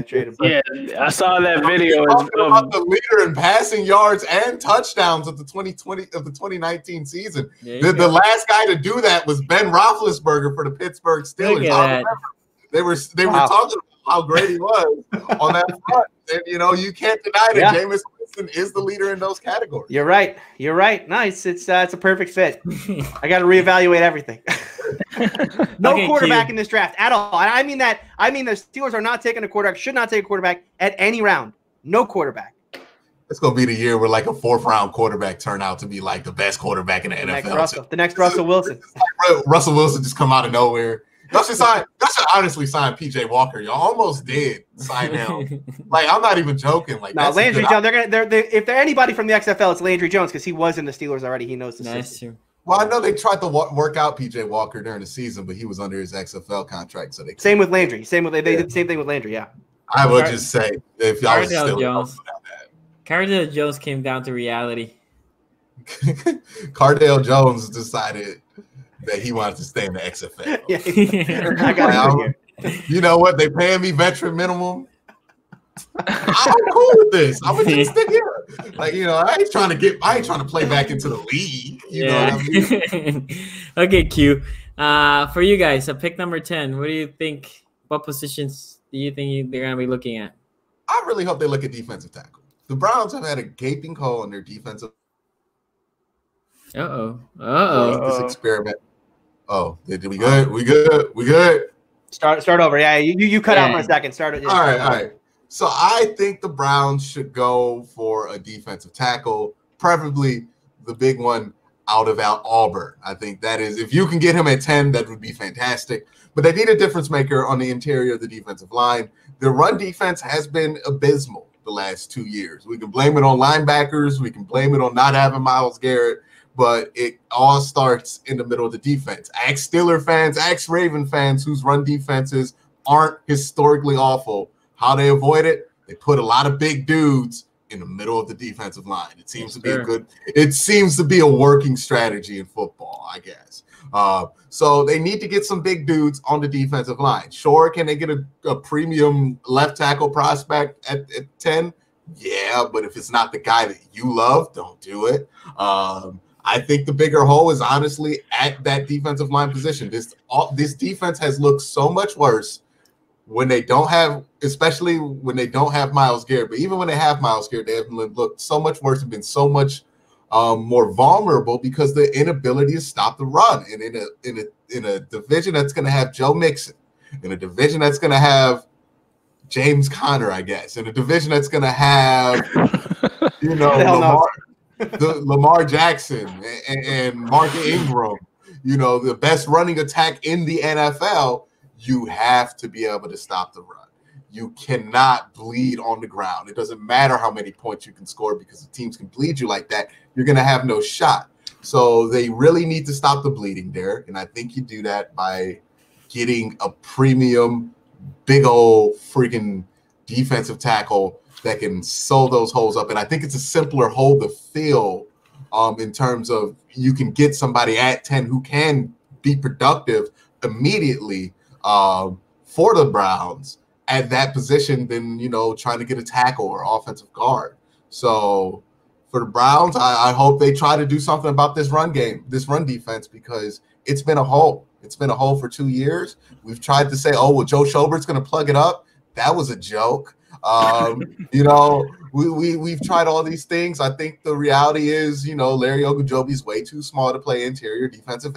S2: I saw that video.
S4: About the leader in passing yards and touchdowns of the 2019 season. The last guy to do that was Ben Roethlisberger for the Pittsburgh Steelers. I remember they were talking about how great he was on that front. And you can't deny that Jameis Winston is the leader in those categories. You're right. Nice. It's a perfect fit. I got to reevaluate everything. No quarterback in this draft at all. I mean the Steelers are not taking a quarterback, should not take a quarterback at any round. No quarterback. It's going to be the year where like a 4th round quarterback turn out to be like the best quarterback in the NFL. The next Russell Wilson. Russell Wilson just come out of nowhere. Y'all should honestly sign PJ Walker. Y'all almost did sign him. Like, I'm not even joking. Like,
S3: no, Landry Jones. If they're anybody from the XFL, it's Landry Jones because he was in the Steelers already. He knows the system.
S4: Well, I know they tried to work out PJ Walker during the season, but he was under his XFL contract, so they
S3: same with Landry. They did the same thing with Landry. Yeah.
S4: I would just say if y'all was still
S1: Cardale Jones came down to reality.
S4: Cardale Jones decided that he wanted to stay in the XFL.
S3: Yeah, I got
S4: you know what? They paying me veteran minimum. I'm cool with this. I'm gonna just stick here. Like, you know, I ain't trying to play back into the league. You know what I mean?
S1: Okay, Q. For you guys, pick number 10. What do you think? What positions do you think they're gonna be looking at?
S4: I really hope they look at defensive tackle. The Browns have had a gaping hole in their defensive. This experiment. Oh, did we good? We good.
S3: Start over. Yeah, you cut out for a second. Start it.
S4: All right. So I think the Browns should go for a defensive tackle, preferably the big one out of Auburn. I think that is, if you can get him at 10, that would be fantastic. But they need a difference maker on the interior of the defensive line. Their run defense has been abysmal the last 2 years. We can blame it on linebackers. We can blame it on not having Myles Garrett. But it all starts in the middle of the defense. Ask Steeler fans, ask Raven fans whose run defenses aren't historically awful. How they avoid it? They put a lot of big dudes in the middle of the defensive line. It seems to be a working strategy in football, I guess. So they need to get some big dudes on the defensive line. Sure, can they get a premium left tackle prospect at 10? Yeah, but if it's not the guy that you love, don't do it. I think the bigger hole is honestly at that defensive line position. This defense has looked so much worse when they don't have, especially when they don't have Myles Garrett. But even when they have Myles Garrett, they have looked so much worse and been so much more vulnerable because the inability to stop the run. And in a division that's going to have Joe Mixon, in a division that's going to have James Conner, I guess, in a division that's going to have, you know, Lamar Jackson and Mark Ingram, you know, the best running attack in the NFL, you have to be able to stop the run. You cannot bleed on the ground. It doesn't matter how many points you can score because the teams can bleed you like that. You're going to have no shot. So they really need to stop the bleeding there. And I think you do that by getting a premium, big old freaking defensive tackle that can sew those holes up. And I think it's a simpler hole to fill in terms of you can get somebody at 10 who can be productive immediately for the Browns at that position than, you know, trying to get a tackle or offensive guard. So for the Browns, I hope they try to do something about this run defense, because it's been a hole. It's been a hole for 2 years. We've tried to say, oh, well, Joe Schobert's going to plug it up. That was a joke. You know, we've tried all these things. I think the reality is, you know, Larry Ogunjobi's way too small to play interior defensive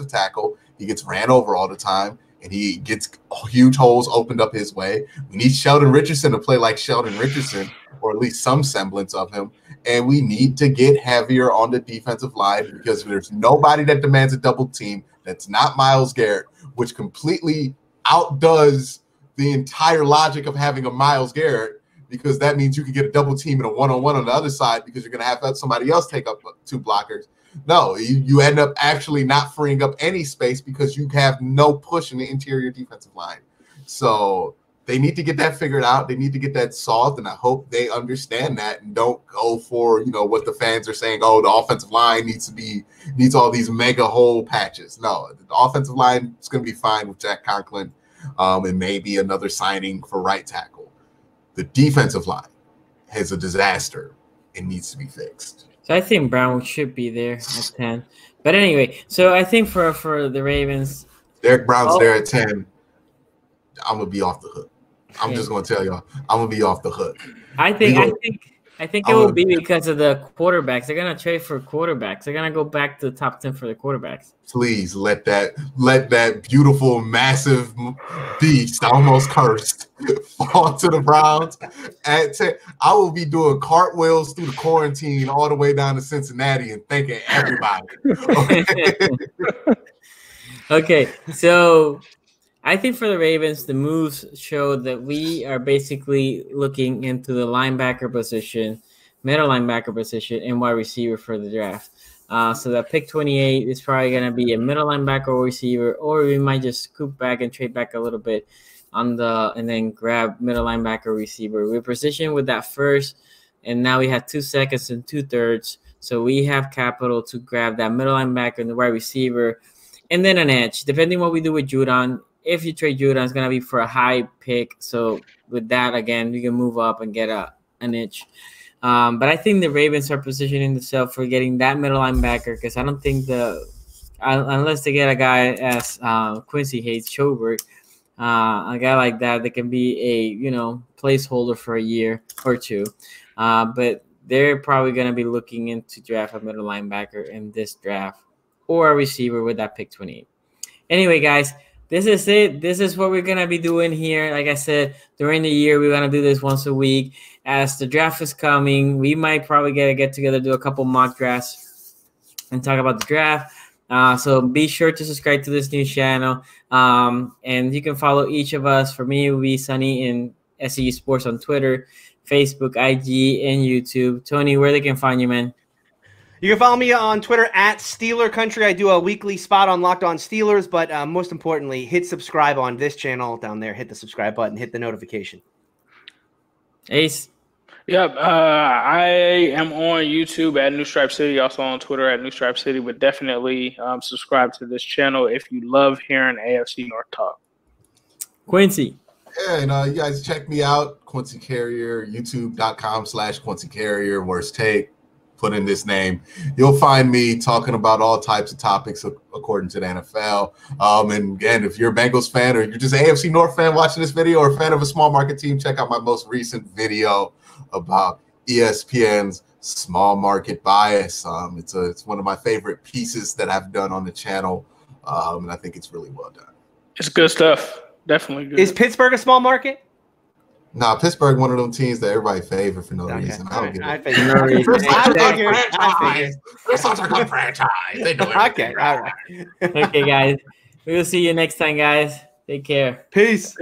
S4: tackle. He gets ran over all the time, and he gets huge holes opened up his way. We need Sheldon Richardson to play like Sheldon Richardson, or at least some semblance of him. And we need to get heavier on the defensive line, because there's nobody that demands a double team that's not Myles Garrett, which completely outdoes the entire logic of having a Myles Garrett, because that means you can get a double team and a one-on-one on the other side, because you're going to have somebody else take up 2 blockers. No, you end up actually not freeing up any space because you have no push in the interior defensive line. So they need to get that figured out. They need to get that solved, and I hope they understand that and don't go for, you know, what the fans are saying, oh, the offensive line needs all these mega hole patches. No, the offensive line is going to be fine with Jack Conklin. And maybe another signing for right tackle. The defensive line is a disaster. It needs to be fixed.
S1: So I think Brown should be there at 10. But anyway, so I think for the Ravens,
S4: Derek Brown's there at 10. I'm gonna be off the hook. I'm just gonna tell y'all, I'm gonna be off the hook.
S1: I think it will be because of the quarterbacks. They're gonna trade for quarterbacks. They're gonna go back to the top 10 for the quarterbacks.
S4: Please let that beautiful, massive beast, almost cursed, fall to the Browns at 10. I will be doing cartwheels through the quarantine all the way down to Cincinnati and thanking everybody. Okay?
S1: Okay, so I think for the Ravens, the moves show that we are basically looking into the linebacker position, middle linebacker position, and wide receiver for the draft. So that pick 28 is probably going to be a middle linebacker or receiver, or we might just scoop back and trade back a little bit and then grab middle linebacker receiver. We're positioned with that first, and now we have 2 seconds and 2/3. So we have capital to grab that middle linebacker and the wide receiver, and then an edge, depending what we do with Judon. If you trade Judon, it's going to be for a high pick. So with that, again, you can move up and get an edge. But I think the Ravens are positioning themselves for getting that middle linebacker because I don't think unless they get a guy as Quincy Hayes Schobert, a guy like that can be a placeholder for a year or two. But they're probably going to be looking into draft a middle linebacker in this draft or a receiver with that pick 28. Anyway, guys, this is it. This is what we're going to be doing here. Like I said, during the year, we're going to do this once a week. As the draft is coming, we might probably get together, do a couple mock drafts, and talk about the draft. So be sure to subscribe to this new channel. And you can follow each of us. For me, it will be Sonny in SEU Sports on Twitter, Facebook, IG, and YouTube. Tony, where they can find you, man?
S3: You can follow me on Twitter at Steeler Country. I do a weekly spot on Locked On Steelers, but most importantly, hit subscribe on this channel down there. Hit the subscribe button, hit the notification.
S1: Ace.
S2: Yep, I am on YouTube at New Stripe City, also on Twitter at New Stripe City, but definitely subscribe to this channel if you love hearing AFC North talk.
S1: Quincy.
S4: Yeah, and you guys check me out, Quincy Carrier, youtube.com/Quincy Carrier, Worst Take. Put in this name. You'll find me talking about all types of topics according to the NFL. And again, if you're a Bengals fan or you're just an AFC North fan watching this video or a fan of a small market team, check out my most recent video about ESPN's small market bias. It's one of my favorite pieces that I've done on the channel, and I think it's really well done.
S2: It's good stuff. Definitely good.
S3: Is Pittsburgh a small market?
S4: Nah, Pittsburgh, one of them teams that everybody favor for no reason. I don't get it. They're such a good franchise. They do it.
S3: Okay, all right.
S1: Okay, guys. We will see you next time, guys. Take care.
S3: Peace.